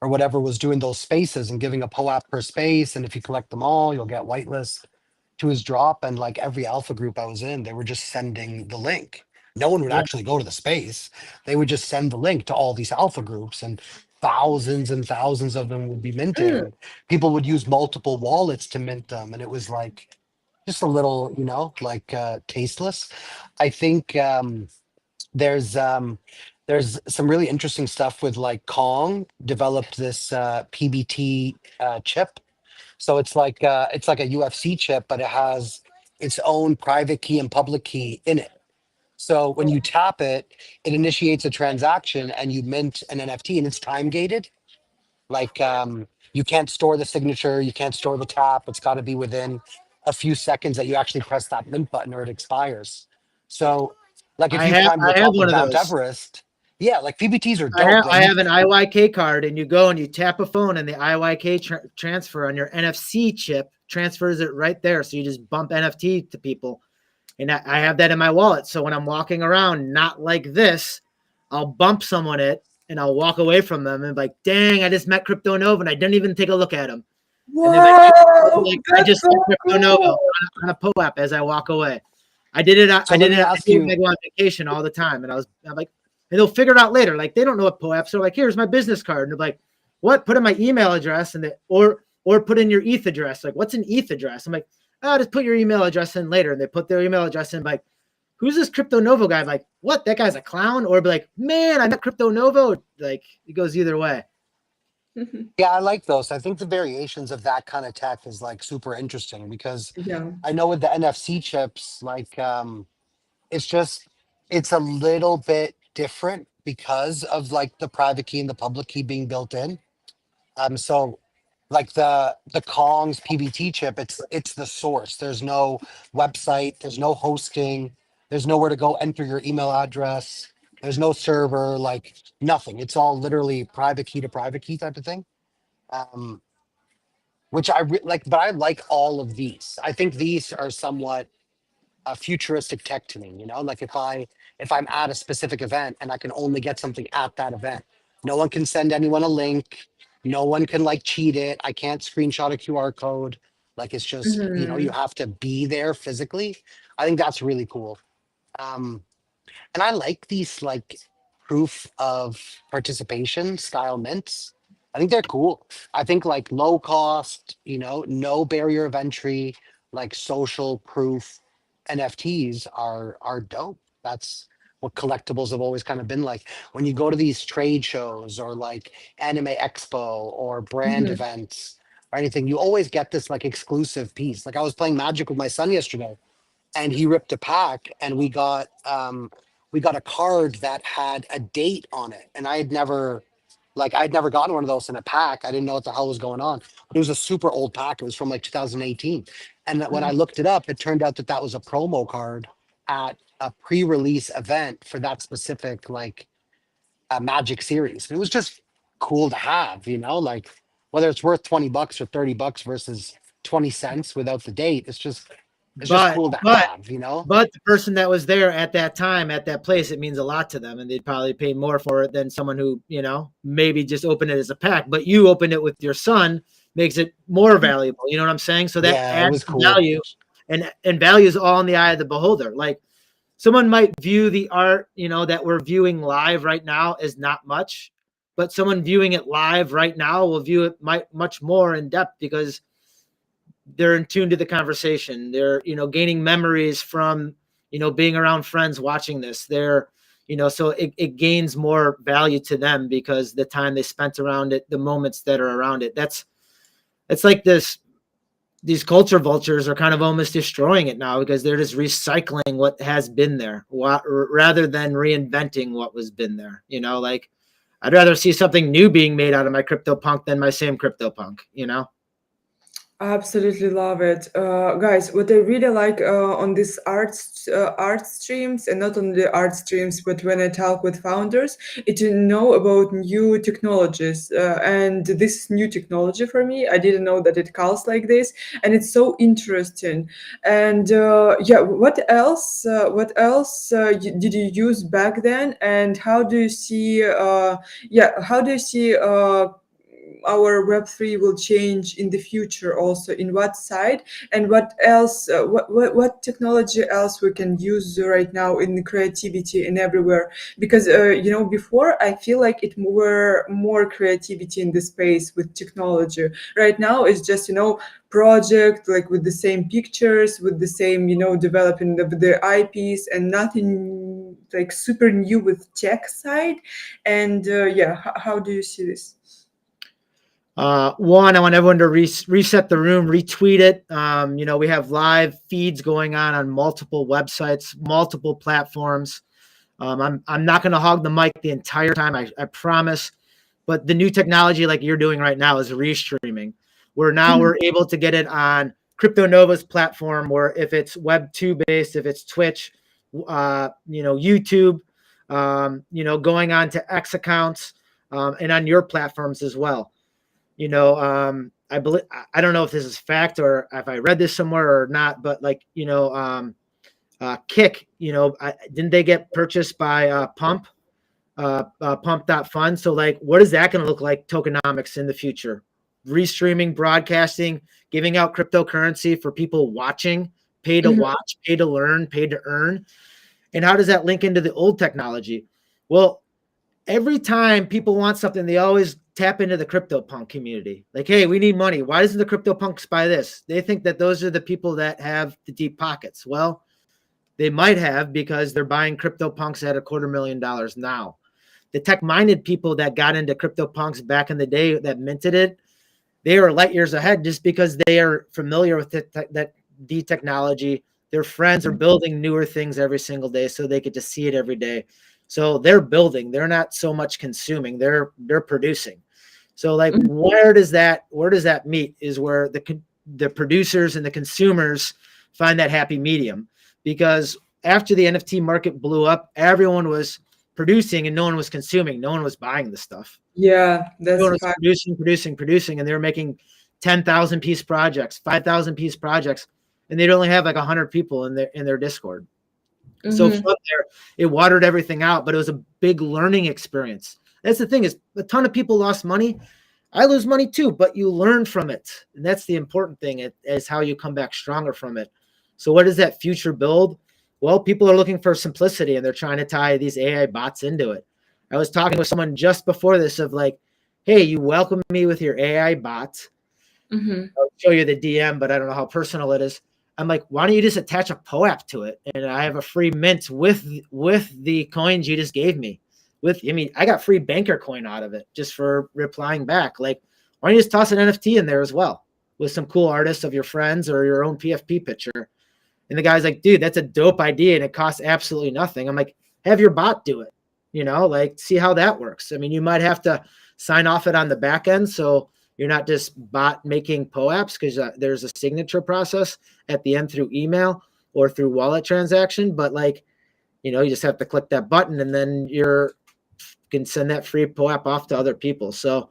or whatever was doing those spaces and giving a POAP per space, and if you collect them all, you'll get whitelist to his drop. And like every alpha group I was in, they were just sending the link. No one would Yeah. actually go to the space. They would just send the link to all these alpha groups, and thousands and thousands of them would be minted. Mm. And people would use multiple wallets to mint them. And it was like just a little, like tasteless. I think there's some really interesting stuff with like Kong developed this PBT chip. So it's like a UFC chip, but it has its own private key and public key in it. So when you tap it, it initiates a transaction and you mint an NFT and it's time gated. Like you can't store the signature, you can't store the tap. It's got to be within a few seconds that you actually press that mint button or it expires. So like if I you have climb to the I have top of one of Mount those. Everest, yeah, like PBTs are I dope. have Like I you, have an IYK card, and you go and you tap a phone, and the IYK transfer on your NFC chip transfers it right there. So you just bump NFT to people, and I have that in my wallet. So when I'm walking around, not like this, I'll bump someone it, and I'll walk away from them and be like, "Dang, I just met Crypto Nova, and I didn't even take a look at him." And they're Wow, like, "I that's just met so Crypto Nova cool. on a POAP as I walk away." I did it. so I let did me it. I ask do it when I you, go on vacation all the time, and I'm like, and they'll figure it out later. Like they don't know what POAPs are. Like, here's my business card, and they're like, what? Put in my email address, and or put in your ETH address. Like, what's an ETH address? I'm like, oh, just put your email address in later, and they put their email address in. Like, who's this Crypto Novo guy? I'm like, what? That guy's a clown, or be like, man, I met Crypto Novo. Like, it goes either way. yeah, I like those. I think the variations of that kind of tech is like super interesting because Yeah. I know with the NFC chips, like it's just it's a little bit different because of like the private key and the public key being built in. So like the Kong's PBT chip, it's the source. There's no website, there's no hosting, there's nowhere to go enter your email address, there's no server, like nothing. It's all literally private key type of thing. Um, which like, but I like all of these. I think these are somewhat futuristic tech to me. Like if I'm at a specific event and I can only get something at that event, no one can send anyone a link, no one can like cheat it, I can't screenshot a QR code. Like it's just you Mhm. have to be there physically. I think that's really cool. um and I like these like proof of participation style mints. I think they're cool. I think like low cost, no barrier of entry, like social proof NFTs are dope. what collectibles have always kind of been like. When you go to these trade shows or like Anime Expo or brand Mhm. events or anything, you always get this like exclusive piece. Like I was playing Magic with my son yesterday, and he ripped a pack, and we got a card that had a date on it, and I'd never gotten one of those in a pack. I didn't know what the hell was going on. It was a super old pack. It was from like 2018. And that when I looked it up, it turned out that that was a promo card at a pre-release event for that specific like Magic series. It was just cool to have, you know, like whether it's worth 20 bucks or 30 bucks versus 20 cents without the date. It's just But cool to but have, you know? but the person that was there at that time at that place, it means a lot to them, and they'd probably pay more for it than someone who, you know, maybe just opened it as a pack. But you opened it with your son, makes it more valuable. You know what I'm saying? So that Yeah, it adds was cool. value, and value is all in the eye of the beholder. Like someone might view the art, you know, that we're viewing live right now as not much, but someone viewing it live right now will view it much more in depth because they're in tune to the conversation. They're, you know, gaining memories from, you know, being around friends watching this. They're, you know, so it gains more value to them because the time they spent around it, the moments that are around it. It's like these culture vultures are kind of almost destroying it now because they're just recycling what has been there rather than reinventing what was been there. You know, like I'd rather see something new being made out of my CryptoPunk than my same CryptoPunk, you know? Absolutely love it, guys. What I really like on these art streams, and not only art streams, but when I talk with founders, is to know about new technologies. And this new technology for me, I didn't know that it calls like this, and it's so interesting. And yeah, what else? Did you use back then? And how do you see? Yeah, how do you see? Our Web3 will change in the future, also in what side, and what else, what technology else we can use right now in creativity and everywhere. Because you know, before I feel like it were more creativity in the space with technology. Right now it's just, you know, project like with the same pictures, with the same, you know, developing the IPs, and nothing like super new with tech side. And yeah, how do you see this? One, I want everyone to reset the room, retweet it. You know, we have live feeds going on multiple websites, multiple platforms. I'm not going to hog the mic the entire time. I promise. But the new technology, like you're doing right now, is restreaming. We're able to get it on Crypto Nova's platform, where if it's Web 2 based, if it's Twitch, you know, YouTube, you know, going on to X accounts, and on your platforms as well. You know, I believe, I don't know if this is fact or if I read this somewhere or not, but like, you know, Kick, you know, didn't they get purchased by Pump, Pump.fund? So like, what is that going to look like tokenomics in the future? Restreaming, broadcasting, giving out cryptocurrency for people watching, pay to watch, pay to learn, pay to earn. And how does that link into the old technology? Well, every time people want something, they always tap into the CryptoPunk community. Like, hey, we need money. Why doesn't the CryptoPunks buy this? They think that those are the people that have the deep pockets. Well, they might have, because they're buying CryptoPunks at $250,000 now. The tech-minded people that got into CryptoPunks back in the day that minted it, they are light years ahead just because they are familiar with the technology. Their friends are building newer things every single day, so they get to see it every day. So they're building. They're not so much consuming. They're producing. So like, where does that meet is where the producers and the consumers find that happy medium. Because after the NFT market blew up, everyone was producing and no one was consuming. No one was buying the stuff. Yeah, that's Everyone a was fact. producing, and they were making 10,000 piece projects, 5,000 piece projects, and they'd only have like 100 people in their Discord. So from there, it watered everything out, but it was a big learning experience. That's the thing, is a ton of people lost money. I lose money too, but you learn from it. And that's the important thing, is how you come back stronger from it. So what does that future build? Well, people are looking for simplicity, and they're trying to tie these AI bots into it. I was talking with someone just before this of like, hey, you welcome me with your AI bot. I'll show you the DM, but I don't know how personal it is. I'm like, why don't you just attach a POAP to it? And I have a free mint with the coins you just gave me. I got free banker coin out of it just for replying back. Like, why don't you just toss an NFT in there as well with some cool artists of your friends or your own PFP picture? And the guy's like, dude, that's a dope idea and it costs absolutely nothing. I'm like, have your bot do it, like see how that works. I mean, you might have to sign off it on the back end. So you're not just bot making POAPs because there's a signature process at the end through email or through wallet transaction. But like, you just have to click that button and then you can send that free POAP off to other people. So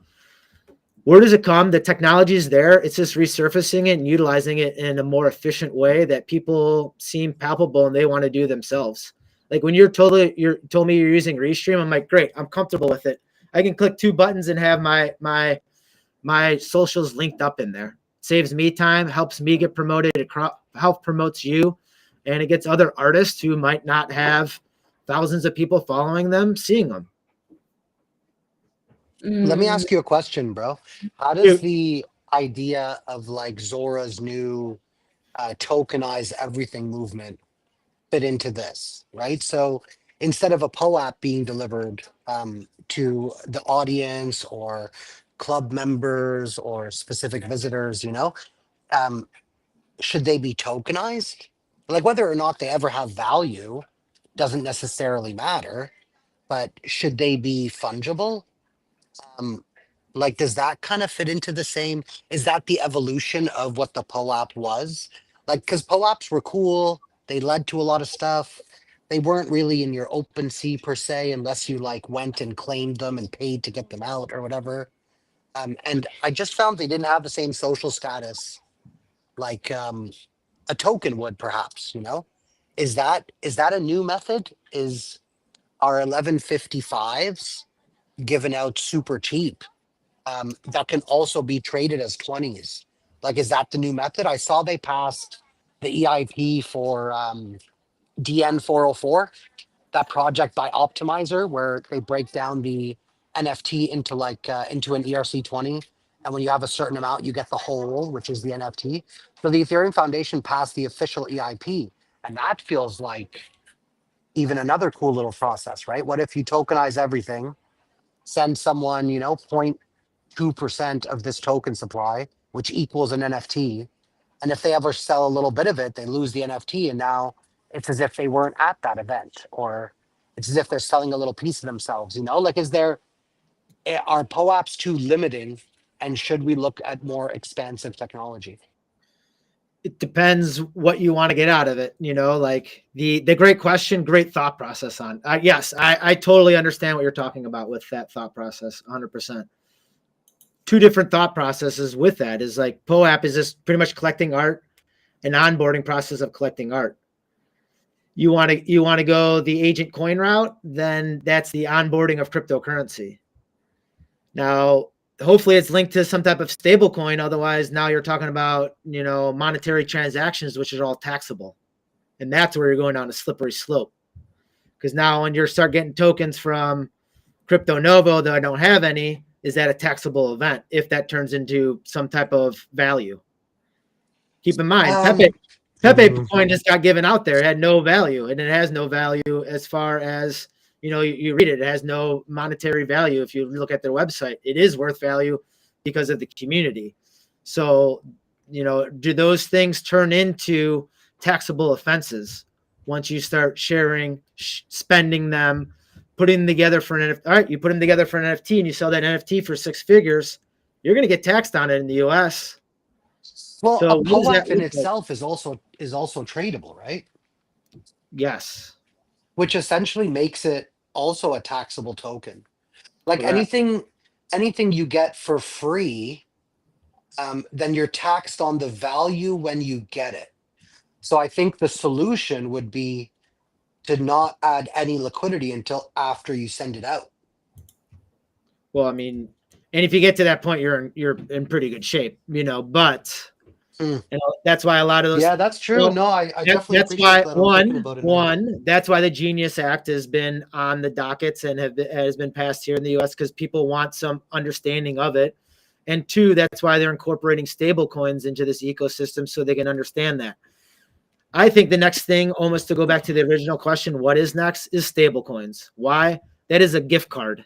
where does it come? The technology is there. It's just resurfacing it and utilizing it in a more efficient way that people seem palpable and they want to do themselves. Like when you told me you're using Restream, I'm like, great, I'm comfortable with it. I can click 2 buttons and have my socials linked up in there. Saves me time, helps me get promoted, help promotes you, and it gets other artists who might not have thousands of people following them, seeing them. Let me ask you a question, bro. How does the idea of like Zora's new tokenize everything movement fit into this, right? So instead of a POAP being delivered to the audience or club members or specific visitors, should they be tokenized? Like whether or not they ever have value doesn't necessarily matter, but should they be fungible? Like, does that kind of fit into the same? Is that the evolution of what the POAP was? Like, because POAPs were cool, they led to a lot of stuff. They weren't really in your open sea per se, unless you like went and claimed them and paid to get them out or whatever. And I just found they didn't have the same social status like a token would, perhaps. Is that a new method? Is our 1155s given out super cheap? That can also be traded as 20s. Like, is that the new method? I saw they passed the EIP for DN 404, that project by Optimizer, where they break down the NFT into into an ERC20. And when you have a certain amount, you get the whole, which is the NFT. So the Ethereum Foundation passed the official EIP. And that feels like even another cool little process, right? What if you tokenize everything, send someone, 0.2% of this token supply, which equals an NFT. And if they ever sell a little bit of it, they lose the NFT. And now it's as if they weren't at that event, or it's as if they're selling a little piece of themselves, Like, are POAPs too limiting? And should we look at more expansive technology? It depends what you want to get out of it. Like the great question, great thought process on. Yes, I totally understand what you're talking about with that thought process. 100%. 2 different thought processes with that is like POAP is just pretty much collecting art, an onboarding process of collecting art. You want to go the agent coin route, then that's the onboarding of cryptocurrency. Now, hopefully it's linked to some type of stable coin. Otherwise, now you're talking about, monetary transactions, which are all taxable. And that's where you're going down a slippery slope. Because now when you start getting tokens from Crypto Novo that I don't have any, is that a taxable event if that turns into some type of value? Keep in mind, Pepe coin just got given out there. It had no value, and it has no value as far as, you read it. It has no monetary value. If you look at their website, it is worth value because of the community. So, do those things turn into taxable offenses once you start sharing, spending them, putting them together for an NFT? All right, you put them together for an NFT and you sell that NFT for 6 figures, you're going to get taxed on it in the US. Well, So a POAP in itself is also tradable, right? Yes. Which essentially makes it also a taxable token. Like Correct. anything you get for free, then you're taxed on the value when you get it. So I think the solution would be to not add any liquidity until after you send it out. Well, I mean, and if you get to that point, you're in pretty good shape, but that's why a lot of those. Yeah, that's true. No, I definitely that's appreciate why that. I'm thinking about it now. that's why the Genius Act has been on the dockets and has been passed here in the US, because people want some understanding of it. And 2, that's why they're incorporating stable coins into this ecosystem so they can understand that. I think the next thing, almost to go back to the original question, what is next, is stable coins. Why? That is a gift card.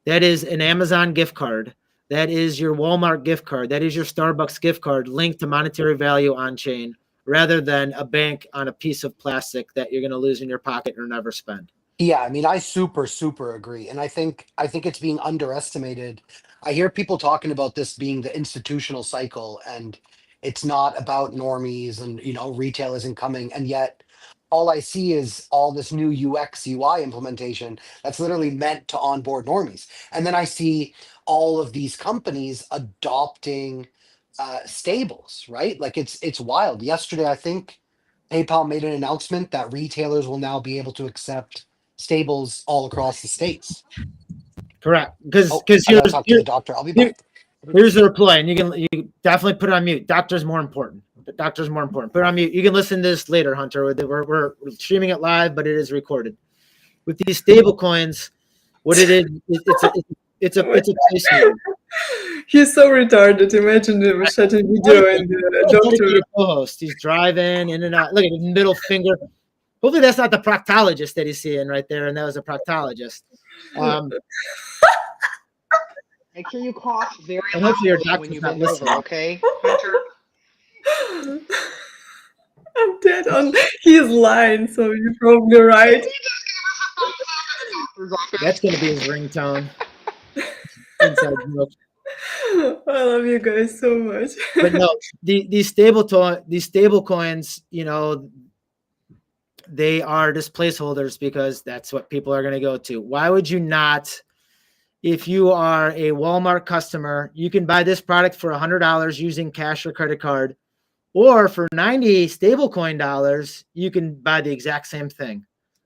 That is an Amazon gift card. That is your Walmart gift card. That is your Starbucks gift card linked to monetary value on chain, rather than a bank on a piece of plastic that you're going to lose in your pocket or never spend. Yeah, I mean, I super agree, and I think it's being underestimated. I hear people talking about this being the institutional cycle, and it's not about normies and retail isn't coming, and yet all I see is all this new UX UI implementation that's literally meant to onboard normies, and then I see all of these companies adopting stables, right? Like it's wild. Yesterday, I think PayPal made an announcement that retailers will now be able to accept stables all across the states. Correct. Because Oh, I gotta talk to the doctor. I'll be back. here's the reply, and you definitely put it on mute. Doctor's more important. The doctor's more important. Put it on mute. You can listen to this later, Hunter. We're streaming it live, but it is recorded. With these stable coins, what it is, it's a placeholder. He's so retarded. Imagine the chatting video and the doctor. Co-host. He's driving in and out. Look at his middle finger. Hopefully, that's not the proctologist that he's seeing right there, and that was a proctologist. Make sure you cough very And hopefully your loudly when doctor's you not bend over, listening. okay, Hunter? I'm dead on his line, so you're probably right. That's going to be his ringtone. Inside joke. I love you guys so much. But no, these stable coins, they are just placeholders because that's what people are going to go to. Why would you not? If you are a Walmart customer, you can buy this product for $100 using cash or credit card, or for 90 stablecoin dollars, you can buy the exact same thing.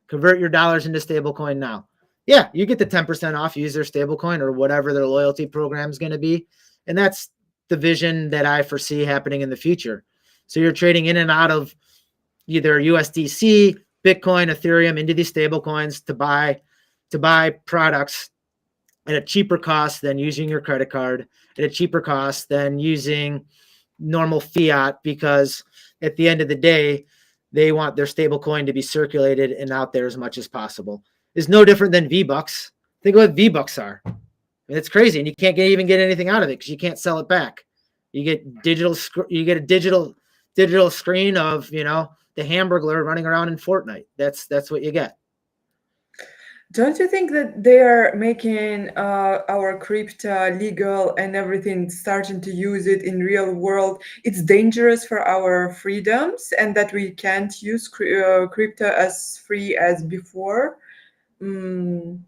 Convert your dollars into stablecoin now. Yeah, you get the 10% off, use their stablecoin or whatever their loyalty program is going to be. And that's the vision that I foresee happening in the future. So you're trading in and out of either USDC, Bitcoin, Ethereum into these stablecoins to buy products at a cheaper cost than using your credit card, at a cheaper cost than using normal fiat, because at the end of the day, they want their stable coin to be circulated and out there as much as possible. It's no different than V-Bucks. Think of what V-Bucks are. I mean, it's crazy, and you can't even get anything out of it because you can't sell it back. You get a digital screen of the Hamburglar running around in Fortnite. That's what you get. Don't you think that they are making our crypto legal and everything, starting to use it in real world? It's dangerous for our freedoms, and that we can't use crypto as free as before. And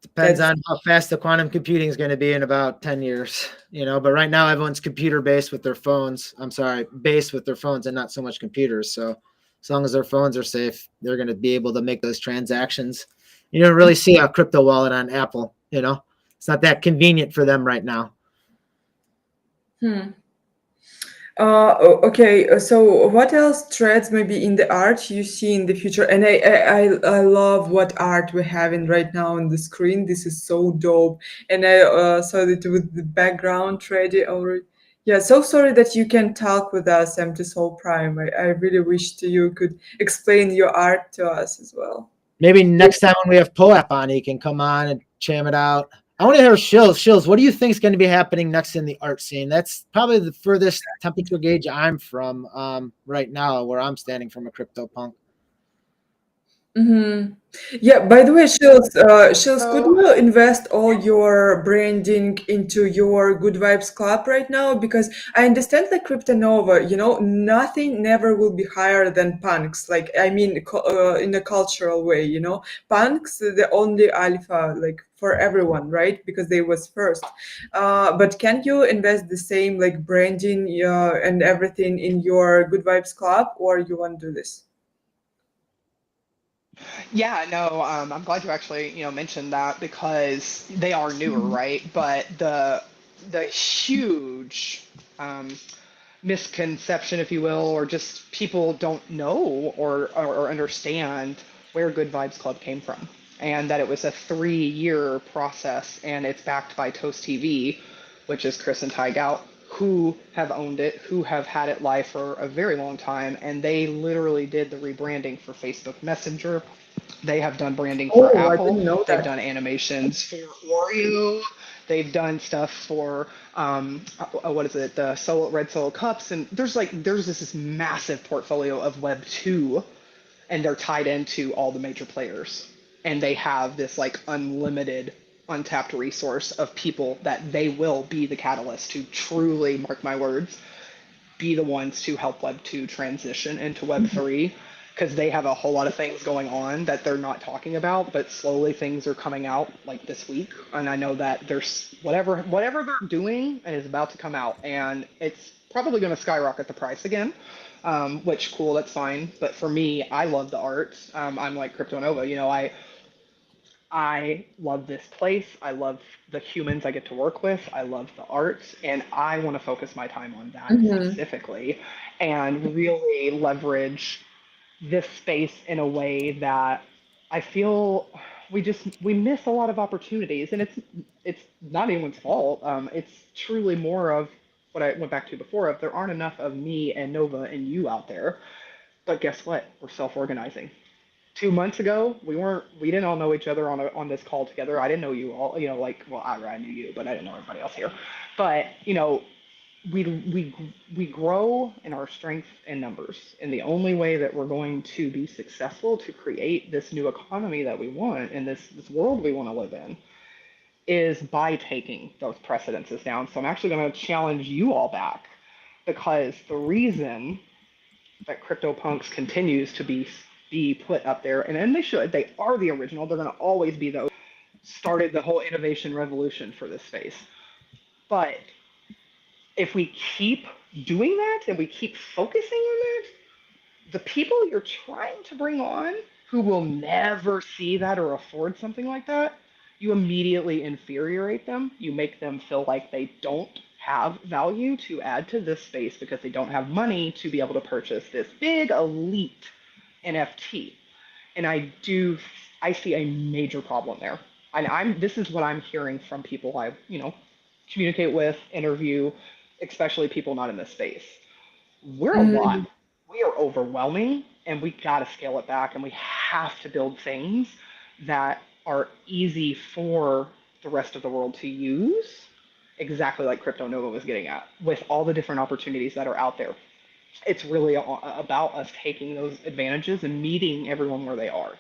depends on how fast the quantum computing is going to be in about 10 years, but right now everyone's computer based with their phones. Based with their phones and not so much computers. So as long as their phones are safe, they're going to be able to make those transactions. You don't really see a crypto wallet on Apple, it's not that convenient for them right now. Okay, so what else threads maybe in the art you see in the future? And I love what art we're having right now on the screen. This is so dope. And I saw it with the background ready already. Yeah, so sorry that you can talk with us, Empty Soul Prime. I really wished you could explain your art to us as well. Maybe next time when we have Poap on, he can come on and jam it out. I want to hear Shills. What do you think is going to be happening next in the art scene? That's probably the furthest temperature gauge I'm from right now, where I'm standing from a CryptoPunk. Yeah, by the way, Shills, could you invest all your branding into your Good Vibes Club right now? Because I understand like Crypto Nova, nothing never will be higher than punks. Like, I mean, in a cultural way, punks, the only alpha, like for everyone, right? Because they was first. But can you invest the same like branding and everything in your Good Vibes Club, or you want to do this? Yeah, no, I'm glad you actually, mentioned that because they are newer, right? But the huge misconception, if you will, or just people don't know or understand where Good Vibes Club came from, and that it was a 3-year process, and it's backed by Toast TV, which is Chris and Ty Gout, who have owned it, who have had it live for a very long time, and they literally did the rebranding for Facebook Messenger. They have done branding for Oh, I Apple. didn't know They've that. done animations for Oreo. They've done stuff for what is it? The Red Solo cups, and there's this massive portfolio of Web 2, and they're tied into all the major players, and they have this like unlimited untapped resource of people that they will be the catalyst to truly, mark my words, be the ones to help Web 2 transition into Web 3, because they have a whole lot of things going on that they're not talking about, but slowly things are coming out like this week. And I know that there's whatever they're doing is about to come out, and it's probably going to skyrocket the price again. Which cool, that's fine. But for me, I love the art. I'm like Crypto Nova, I love this place. I love the humans I get to work with. I love the art, and I want to focus my time on that Mhm. specifically and really leverage this space in a way that I feel we miss a lot of opportunities, and it's not anyone's fault. It's truly more of what I went back to before of there aren't enough of me and Nova and you out there. But guess what? We're self-organizing. 2 months ago, we didn't all know each other on this call together. I didn't know you all, I knew you, but I didn't know everybody else here. But we grow in our strength in numbers, and the only way that we're going to be successful to create this new economy that we want and this world we want to live in is by taking those precedences down. So I'm actually going to challenge you all back, because the reason that CryptoPunks continues to be put up there, and they should. They are the original. They're going to always be those. Started the whole innovation revolution for this space. But if we keep doing that and we keep focusing on that, the people you're trying to bring on who will never see that or afford something like that, you immediately infuriate them. You make them feel like they don't have value to add to this space because they don't have money to be able to purchase this big elite NFT. And I see a major problem there. And this is what I'm hearing from people I, communicate with, interview, especially people not in this space. We're a lot. Mm, We are overwhelming, and we got to scale it back, and we have to build things that are easy for the rest of the world to use, exactly like Crypto Nova was getting at, with all the different opportunities that are out there. It's really about us taking those advantages and meeting everyone where they are.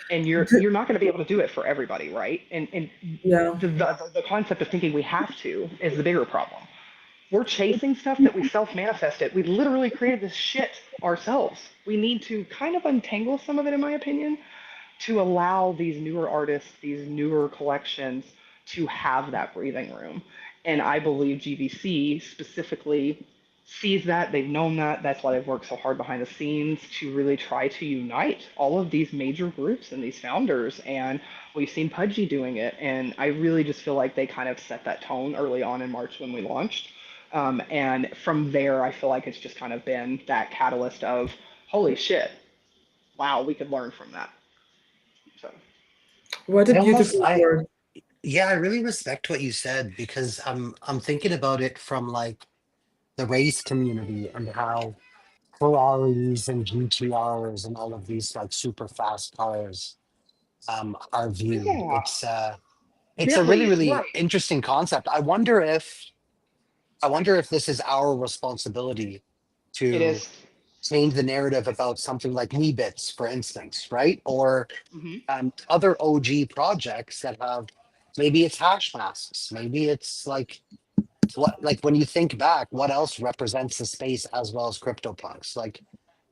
And you're not going to be able to do it for everybody, right? And yeah. the concept of thinking we have to is the bigger problem. We're chasing stuff that we self-manifested. We literally created this shit ourselves. We need to kind of untangle some of it, in my opinion, to allow these newer artists, these newer collections to have that breathing room. And I believe GVC specifically sees that. They've known that. That's why they've worked so hard behind the scenes to really try to unite all of these major groups and these founders. And we've seen Pudgy doing it. And I really just feel like they kind of set that tone early on in March when we launched. And from there, I feel like it's just kind of been that catalyst of, holy shit, wow, we could learn from that. So. What a I almost, beautiful I word. yeah, I really respect what you said because I'm thinking about it from like the race community and how Ferraris and GTRs and all of these like super fast cars are viewed. Yeah, It's a really Bentleys, really right. interesting concept. I wonder if this is our responsibility It to is. change the narrative about something like Meebits, for instance, right? Or Hmm. other OG projects that have maybe it's hash masks, maybe it's like when you think back, what else represents the space as well as CryptoPunks? Like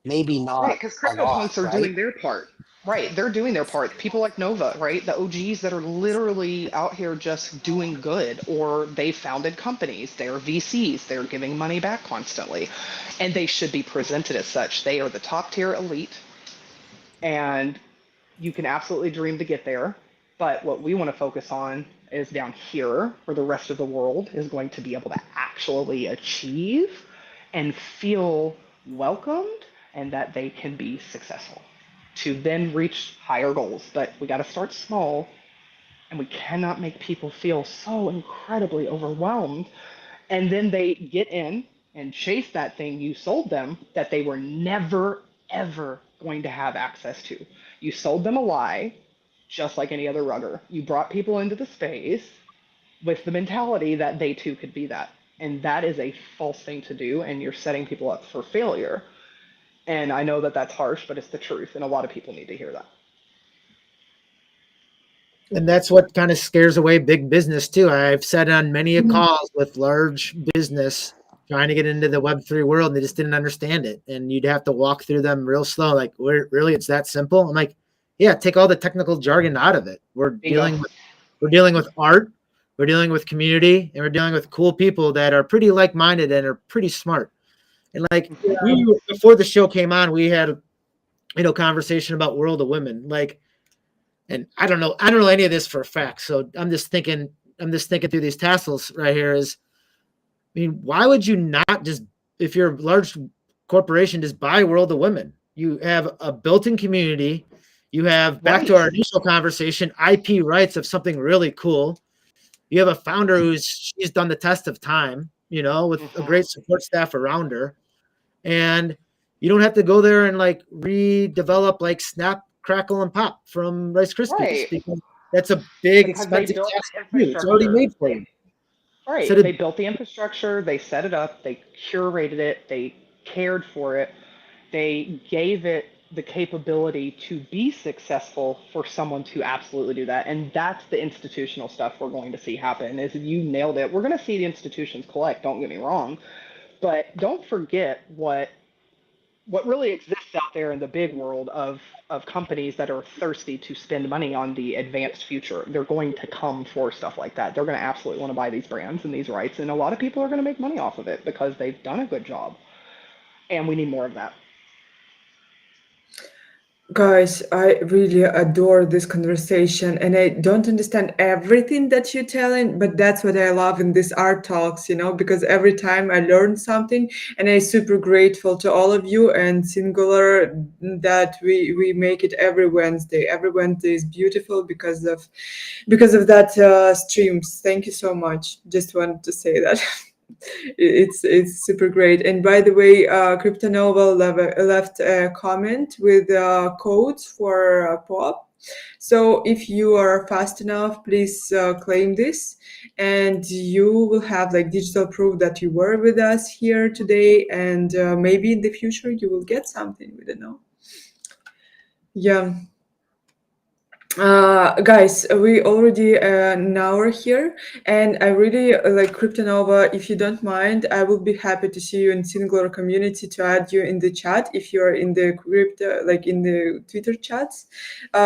maybe Right, not because a lot, CryptoPunks are right? doing their part. Right, they're doing their part. People like Nova, right? The OGs that are literally out here just doing good, or they founded companies. They're VCs. They're giving money back constantly. And they should be presented as such. They are the top tier elite, and you can absolutely dream to get there. But what we want to focus on is down here, where the rest of the world is going to be able to actually achieve and feel welcomed and that they can be successful to then reach higher goals. But we got to start small, and we cannot make people feel so incredibly overwhelmed And then they get in and chase that thing you sold them that they were never, ever going to have access to. You sold them a lie, just like any other rugger. You brought people into the space with the mentality that they too could be that. And that is a false thing to do, and you're setting people up for failure. And I know that that's harsh, but it's the truth, and a lot of people need to hear that. And that's what kind of scares away big business too. I've sat on many a calls with large business trying to get into the Web3 world, and they just didn't understand it. And you'd have to walk through them real slow. Like, really, it's that simple? I'm like, yeah, take all the technical jargon out of it. We're dealing with art, we're dealing with community, and we're dealing with cool people that are pretty like-minded and are pretty smart. And like before the show came on, we had conversation about World of Women. Like, and I don't know any of this for a fact. So I'm just thinking through these tassels right here is, I mean, why would you not just, if you're a large corporation, just buy World of Women? You have a built-in community. You have, back to our initial conversation, IP rights of something really cool. You have a founder she's done the test of time, with a great support staff around her. And you don't have to go there and like redevelop like Snap, Crackle, and Pop from Rice Krispies, because that's a big, expensive task to do. It's already made for you. Right. So they built the infrastructure, they set it up, they curated it, they cared for it, they gave it the capability to be successful for someone to absolutely do that. And that's the institutional stuff we're going to see happen. Is you nailed it. We're going to see the institutions collect, don't get me wrong, but don't forget what really exists out there in the big world of companies that are thirsty to spend money on the advanced future. They're going to come for stuff like that. They're going to absolutely want to buy these brands and these rights, and a lot of people are going to make money off of it because they've done a good job. And we need more of that. Guys, I really adore this conversation, and I don't understand everything that you're telling, but that's what I love in these art talks, because every time I learn something, and I'm super grateful to all of you and Singular that we make it every Wednesday. Every Wednesday is beautiful because of that streams. Thank you so much. Just wanted to say that. It's super great. And by the way, Cryptonova left a comment with codes for POP. So if you are fast enough, please claim this, and you will have like digital proof that you were with us here today, and maybe in the future you will get something. We don't know. Yeah. Guys, we already an hour here, and I really like Cryptonova. If you don't mind, I will be happy to see you in Singular community, to add you in the chat if you're in the crypto, like in the Twitter chats.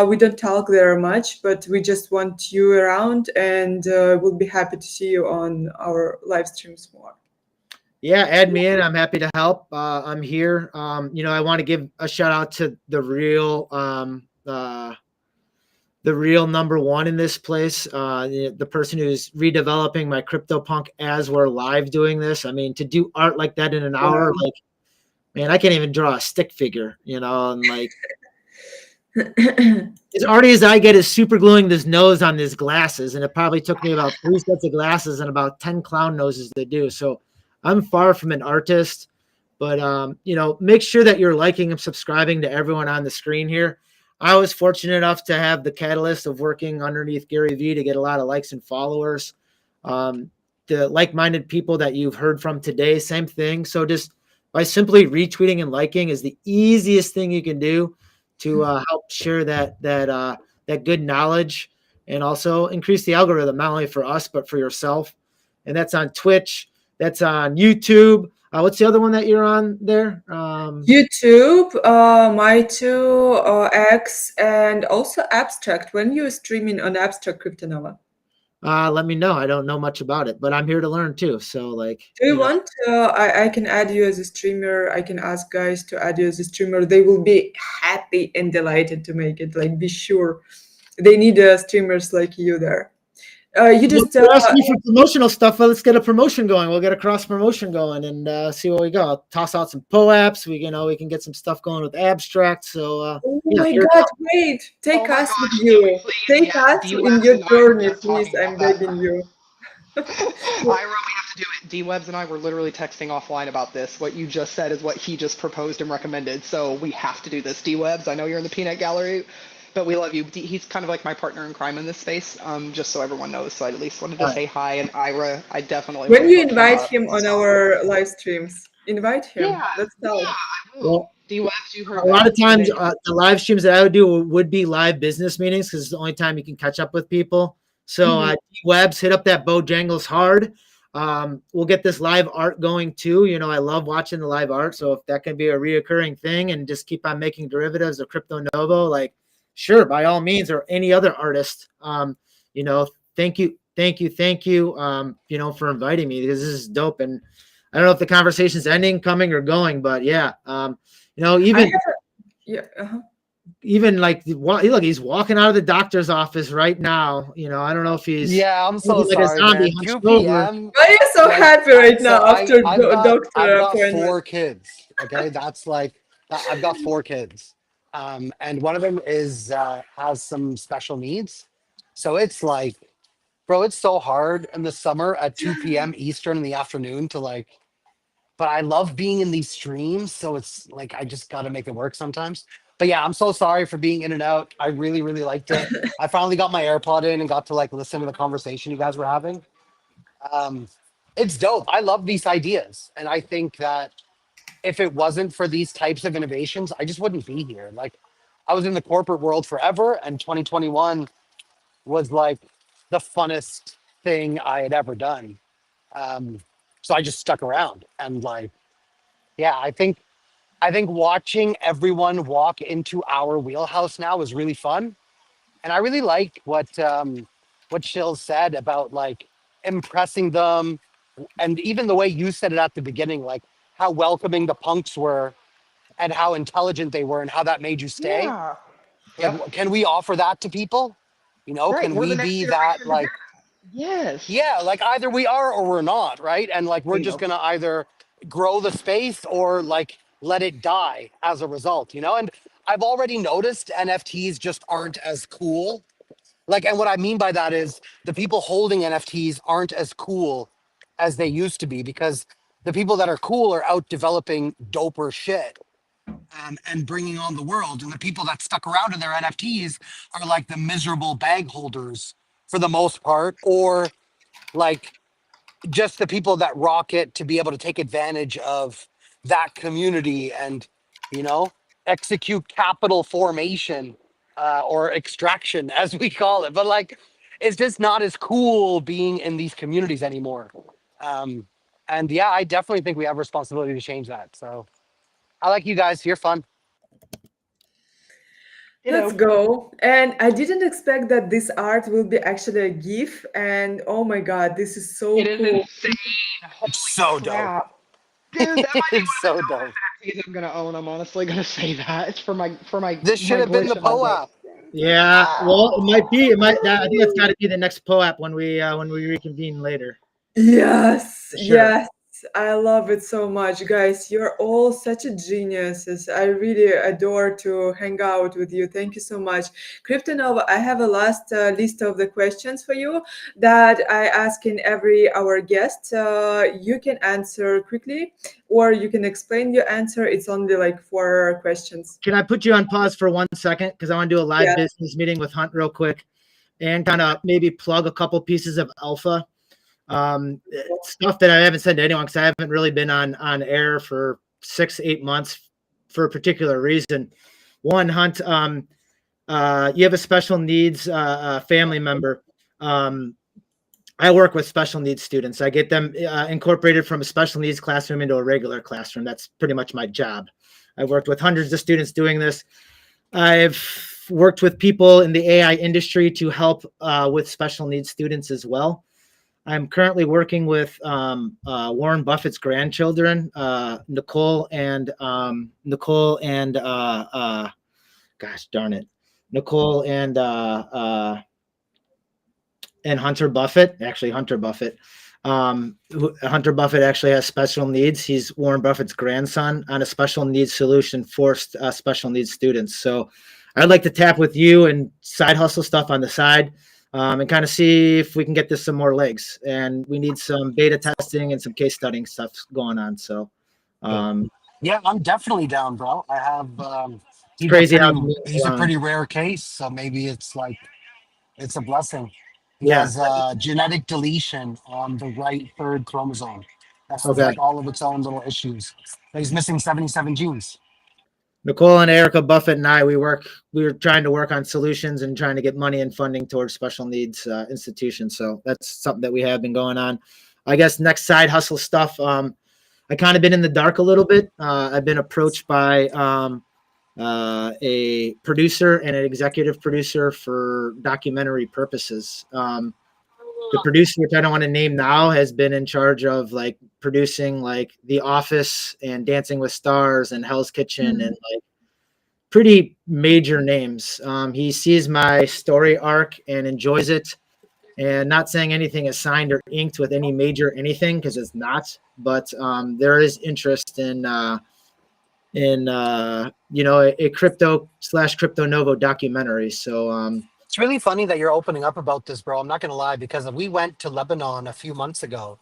We don't talk there much, but we just want you around, and we'll be happy to see you on our live streams more. Yeah, add me in. I'm happy to help. I'm here. I want to give a shout out to the real number one in this place, the person who's redeveloping my CryptoPunk as we're live doing this. I mean, to do art like that in an hour, like, man, I can't even draw a stick figure, and like, as arty as I get is super gluing this nose on his glasses, and it probably took me about 3 sets of glasses and about 10 clown noses to do. So I'm far from an artist, but, make sure that you're liking and subscribing to everyone on the screen here. I was fortunate enough to have the catalyst of working underneath Gary Vee to get a lot of likes and followers. The like-minded people that you've heard from today, same thing. So just by simply retweeting and liking is the easiest thing you can do to help share that good knowledge, and also increase the algorithm, not only for us, but for yourself. And that's on Twitch. That's on YouTube. What's the other one that you're on there? YouTube, My2, X, and also Abstract. When you're streaming on Abstract, Cryptonova? Let me know. I don't know much about it, but I'm here to learn too. So like, do you want, I can add you as a streamer. I can ask guys to add you as a streamer. They will be happy and delighted to make it. Like, be sure. They need streamers like you there. You just ask me for promotional stuff. Well, let's get a promotion going. We'll get a cross promotion going and see where we go. I'll toss out some POAPs. We can get some stuff going with Abstract. So oh my God, wait! Take us with you. Take us in your journey, please. I'm begging you. IRA, we have to do it. D-Webs and I were literally texting offline about this. What you just said is what he just proposed and recommended. So we have to do this, D-Webs. I know you're in the peanut gallery, but we love you. He's kind of like my partner in crime in this space, just so everyone knows. So I at least wanted to say hi. And Ira, I definitely want When to you hook him invite up. him on our live streams, invite him. Yeah, Let's yeah, tell. I will. Well, D-Webs, you heard a lot that. of times the live streams that I would do would be live business meetings because it's the only time you can catch up with people. So Webs, hit up that Bojangles hard. We'll get this live art going too. You know, I love watching the live art. So if that can be a reoccurring thing and just keep on making derivatives of Crypto Novo, like sure, by all means, or any other artist. You know, thank you, you know, for inviting me because this is dope. And I don't know if the conversation's ending, coming, or going, but yeah. You know, even like look, he's walking out of the doctor's office right now. You know, I don't know if he's Yeah, I'm so like a sorry, zombie man. hunched 2 over. p.m. Why are you so Like, happy right so now after I've doctor got appointment? 4 kids. Okay, that's like I've got 4 kids, and one of them is has some special needs. So it's like, bro, it's so hard in the summer at 2 p.m. Eastern in the afternoon to like. But I love being in these streams, so it's like I just got to make it work sometimes. But yeah, I'm so sorry for being in and out. I really, really liked it. I finally got my AirPod in and got to like listen to the conversation you guys were having. Um, it's dope. I love these ideas, and I think that if it wasn't for these types of innovations, I just wouldn't be here. Like, I was in the corporate world forever, and 2021 was like the funnest thing I had ever done. Um, so I just stuck around, and like, yeah, I think watching everyone walk into our wheelhouse now is really fun, and I really like what Shill said about like impressing them, and even the way you said it at the beginning, like how welcoming the punks were and how intelligent they were and how that made you stay. Yeah. Like, Yep. can we offer that to people? You know, Right. can We're the we next be that iteration of like, that. Yes. yeah, like either we are or we're not, right? And like we're just Bingo. gonna either grow the space or like let it die as a result, you know? And I've already noticed NFTs just aren't as cool. Like, and what I mean by that is the people holding NFTs aren't as cool as they used to be because the people that are cool are out developing doper shit, and bringing on the world. And the people that stuck around in their NFTs are like the miserable bag holders for the most part, or like just the people that rock it to be able to take advantage of that community and, you know, execute capital formation, or extraction as we call it. But like it's just not as cool being in these communities anymore. um and yeah, I definitely think we have responsibility to change that. So I like you guys, you're fun. Let's Ditto. go. And I didn't expect that this art will be actually a GIF. And oh my God, this is so It is cool. insane. Holy It's so dope. crap. Dude, that might be It's so dope. one of the I'm gonna own. I'm honestly gonna say that. It's for This should my have been glitch the in my book. POAP. Yeah, well, it might be. It might. I think that's got to be the next POAP when we reconvene later. Yes, For sure. yes. I love it so much, guys. You're all such a geniuses. I really adore to hang out with you. Thank you so much. Kryptonova, I have a last list of the questions for you that I ask in every our guest. You can answer quickly or you can explain your answer. It's only like 4 questions. Can I put you on pause for 1 second because I want to do a live Yeah. business meeting with Hunt real quick and kind of maybe plug a couple pieces of alpha. Stuff that I haven't said to anyone because I haven't really been on air for 6-8 months for a particular reason. One, Hunt, you have a special needs family member. I work with special needs students. I get them incorporated from a special needs classroom into a regular classroom. That's pretty much my job. I've worked with hundreds of students doing this. I've worked with people in the AI industry to help with special needs students as well. I'm currently working with Warren Buffett's grandchildren, Nicole and gosh darn it, Nicole and Hunter Buffett. Actually, Hunter Buffett. Hunter Buffett actually has special needs. He's Warren Buffett's grandson on a special needs solution for special needs students. So I'd like to tap with you and side hustle stuff on the side. and kind of see if we can get this some more legs. And we need some beta testing and some case studying stuff going on. So Yeah, I'm definitely down, bro. I have it's crazy how the he's memes a around. pretty rare case, so maybe it's a blessing. He Yeah. has genetic deletion on the right third chromosome that has Okay. like all of its own little issues. So he's missing 77 genes. Nicole and Erica Buffett and I, we were trying to work on solutions and trying to get money and funding towards special needs institutions. So that's something that we have been going on. I guess next side hustle stuff. I kind of been in the dark a little bit. I've been approached by a producer and an executive producer for documentary purposes. The producer, which I don't want to name now, has been in charge of like producing like The Office and Dancing with Stars and Hell's Kitchen and like pretty major names. He sees my story arc and enjoys it, and not saying anything is signed or inked with any major anything because it's not. But there is interest in a crypto/crypto novo documentary. So It's really funny that you're opening up about this, bro. I'm not gonna lie, because we went to Lebanon a few months ago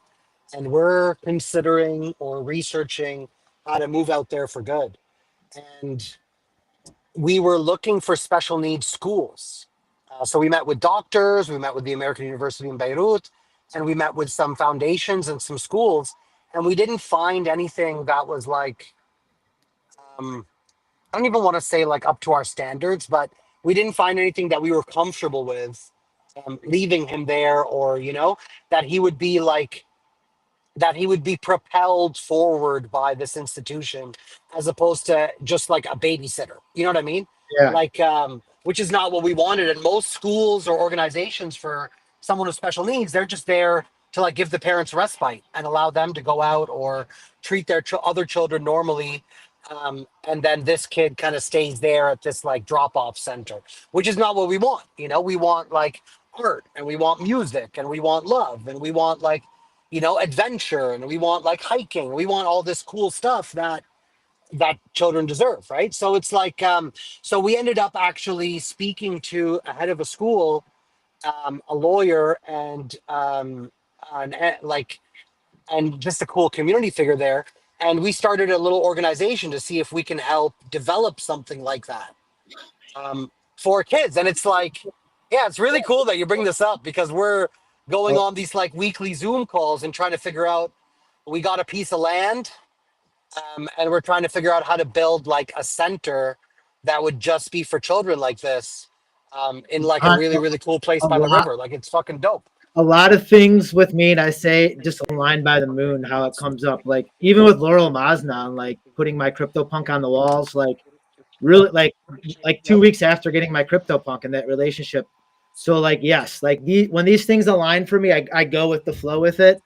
and we're considering or researching how to move out there for good. And we were looking for special needs schools. So we met with doctors, we met with the American University in Beirut, and we met with some foundations and some schools. And we didn't find anything that was like, I don't even want to say like up to our standards, but we didn't find anything that we were comfortable with leaving him there, or, that he would be like, that he would be propelled forward by this institution as opposed to just like a babysitter. You know what I mean? yeah, Like, which is not what we wanted. And most schools or organizations for someone with special needs, they're just there to like give the parents respite and allow them to go out or treat their other children normally. And then this kid kind of stays there at this like drop off center, which is not what we want. We want like art, and we want music, and we want love, and we want like, adventure, and we want like hiking. We want all this cool stuff that children deserve, right? So it's like, so we ended up actually speaking to a head of a school, a lawyer, like, and just a cool community figure there. And we started a little organization to see if we can help develop something like that for kids. And it's like, yeah, it's really cool that you bring this up, because we're going on these like weekly Zoom calls and trying to figure out, we got a piece of land, and we're trying to figure out how to build like a center that would just be for children like this, in like a really, really cool place a by the lot. river. Like, it's fucking dope. A lot of things with me, and I say just a line by the moon, how it comes up. Like even with Laurel Mazna, and like putting my CryptoPunk on the walls, like really like 2 weeks after getting my CryptoPunk and that relationship. So like yes, like when these things align for me, I go with the flow with it.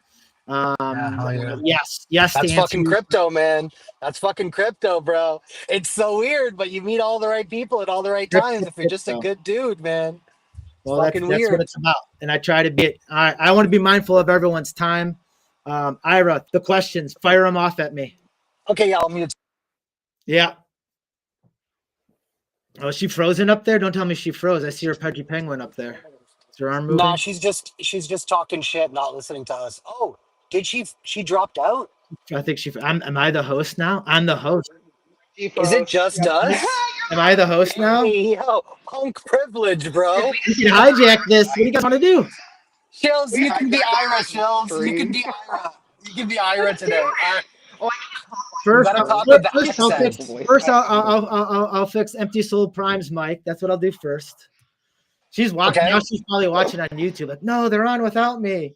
Hell yeah. Yes to That's answer fucking crypto, man. That's fucking crypto, bro. It's so weird, but you meet all the right people at all the right times if you're just a crypto. good dude, man. It's Well, fucking that's what weird. it's about, and I try to be. I want to be mindful of everyone's time. Ira, the questions, fire them off at me. Okay, yeah, I'll mute. Yeah. Oh, is she frozen up there? Don't tell me she froze. I see her pudgy penguin up there. Is her arm moving? Nah, she's just talking shit, not listening to us. Oh, did she dropped out? I think am I the host now? I'm the host. Is it just us? Am I the host now? Hey, yo, punk privilege, bro. You can hijack this. What do you guys want to do? Shills, you can be Ira, Shills. You can be Ira. You can be Ira today. First, gotta talk with the accent. I'll fix Empty Soul Prime's mic. That's what I'll do first. She's watching. Okay. Now she's probably watching on YouTube. Like, no, they're on without me.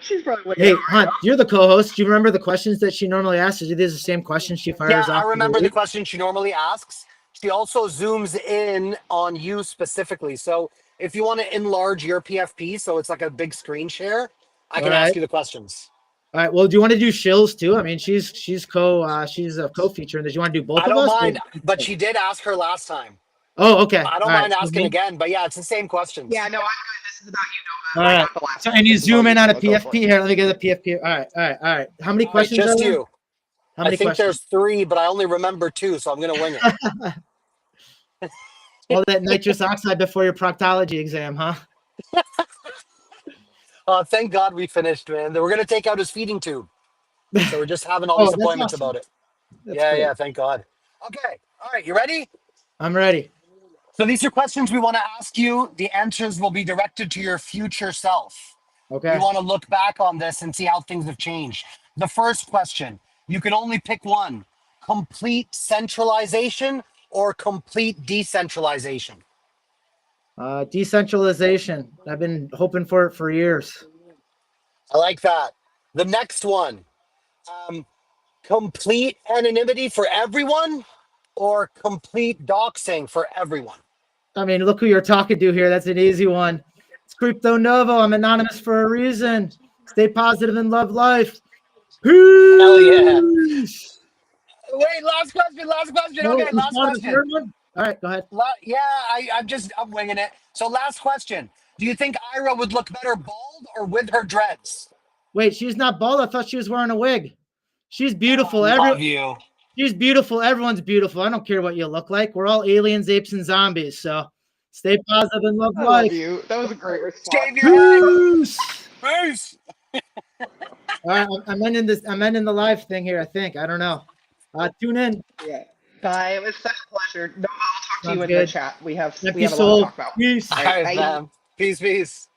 She's probably looking Hey, at Hunt, you're the co-host. Do you remember the questions that she normally asks? Is these the same questions she fires Yeah, off? I remember the question she normally asks. She also zooms in on you specifically. So if you want to enlarge your PFP so it's like a big screen share, I can ask you the questions. All right. Well, do you want to do Shills too? I mean, she's a co-feature. And do you want to do both I of don't us? mind, but she did ask her last time. Oh, okay. I don't mind asking again, but yeah, it's the same questions. Yeah, no, I'm good. This is about you, Nova. All right. So, and you zoom in on a PFP here. Let me get a PFP. All right. How many questions? Just you. How many I think questions? there's 3, but I only remember 2, so I'm gonna wing it. All that nitrous oxide before your proctology exam, huh? Thank God we finished, man. We're gonna take out his feeding tube, so we're just having all Oh, these that's appointments awesome. about it. That's Yeah, great. yeah. Thank God. Okay. All right. You ready? I'm ready. So these are questions we want to ask you. The answers will be directed to your future self. We Okay. want to look back on this and see how things have changed. The first question, you can only pick one: complete centralization or complete decentralization. Decentralization. I've been hoping for it for years. I like that. The next one, um, complete anonymity for everyone or complete doxing for everyone. I mean, look who you're talking to here. That's an easy one. It's Crypto Novo. I'm anonymous for a reason. Stay positive and love life. Hell yeah. Peace. Wait, last question, last question. No, Okay, you last found the question. third one? All right, go ahead. Yeah, I'm winging it. So last question. Do you think Ira would look better bald or with her dreads? Wait, she's not bald. I thought she was wearing a wig. She's beautiful. I love you. She's beautiful. Everyone's beautiful. I don't care what you look like. We're all aliens, apes, and zombies. So stay positive and love I love life. you. That was a great response. Shave your head. Peace. Peace. All right, I'm ending this. I'm ending the live thing here. I think. I don't know. Tune in. Yeah. Bye. It was such a pleasure. No, I'll talk to Sounds you in the good. chat. We have Empty a lot to soul. talk about. Peace. All All right. right, Bye. fam. Peace, peace.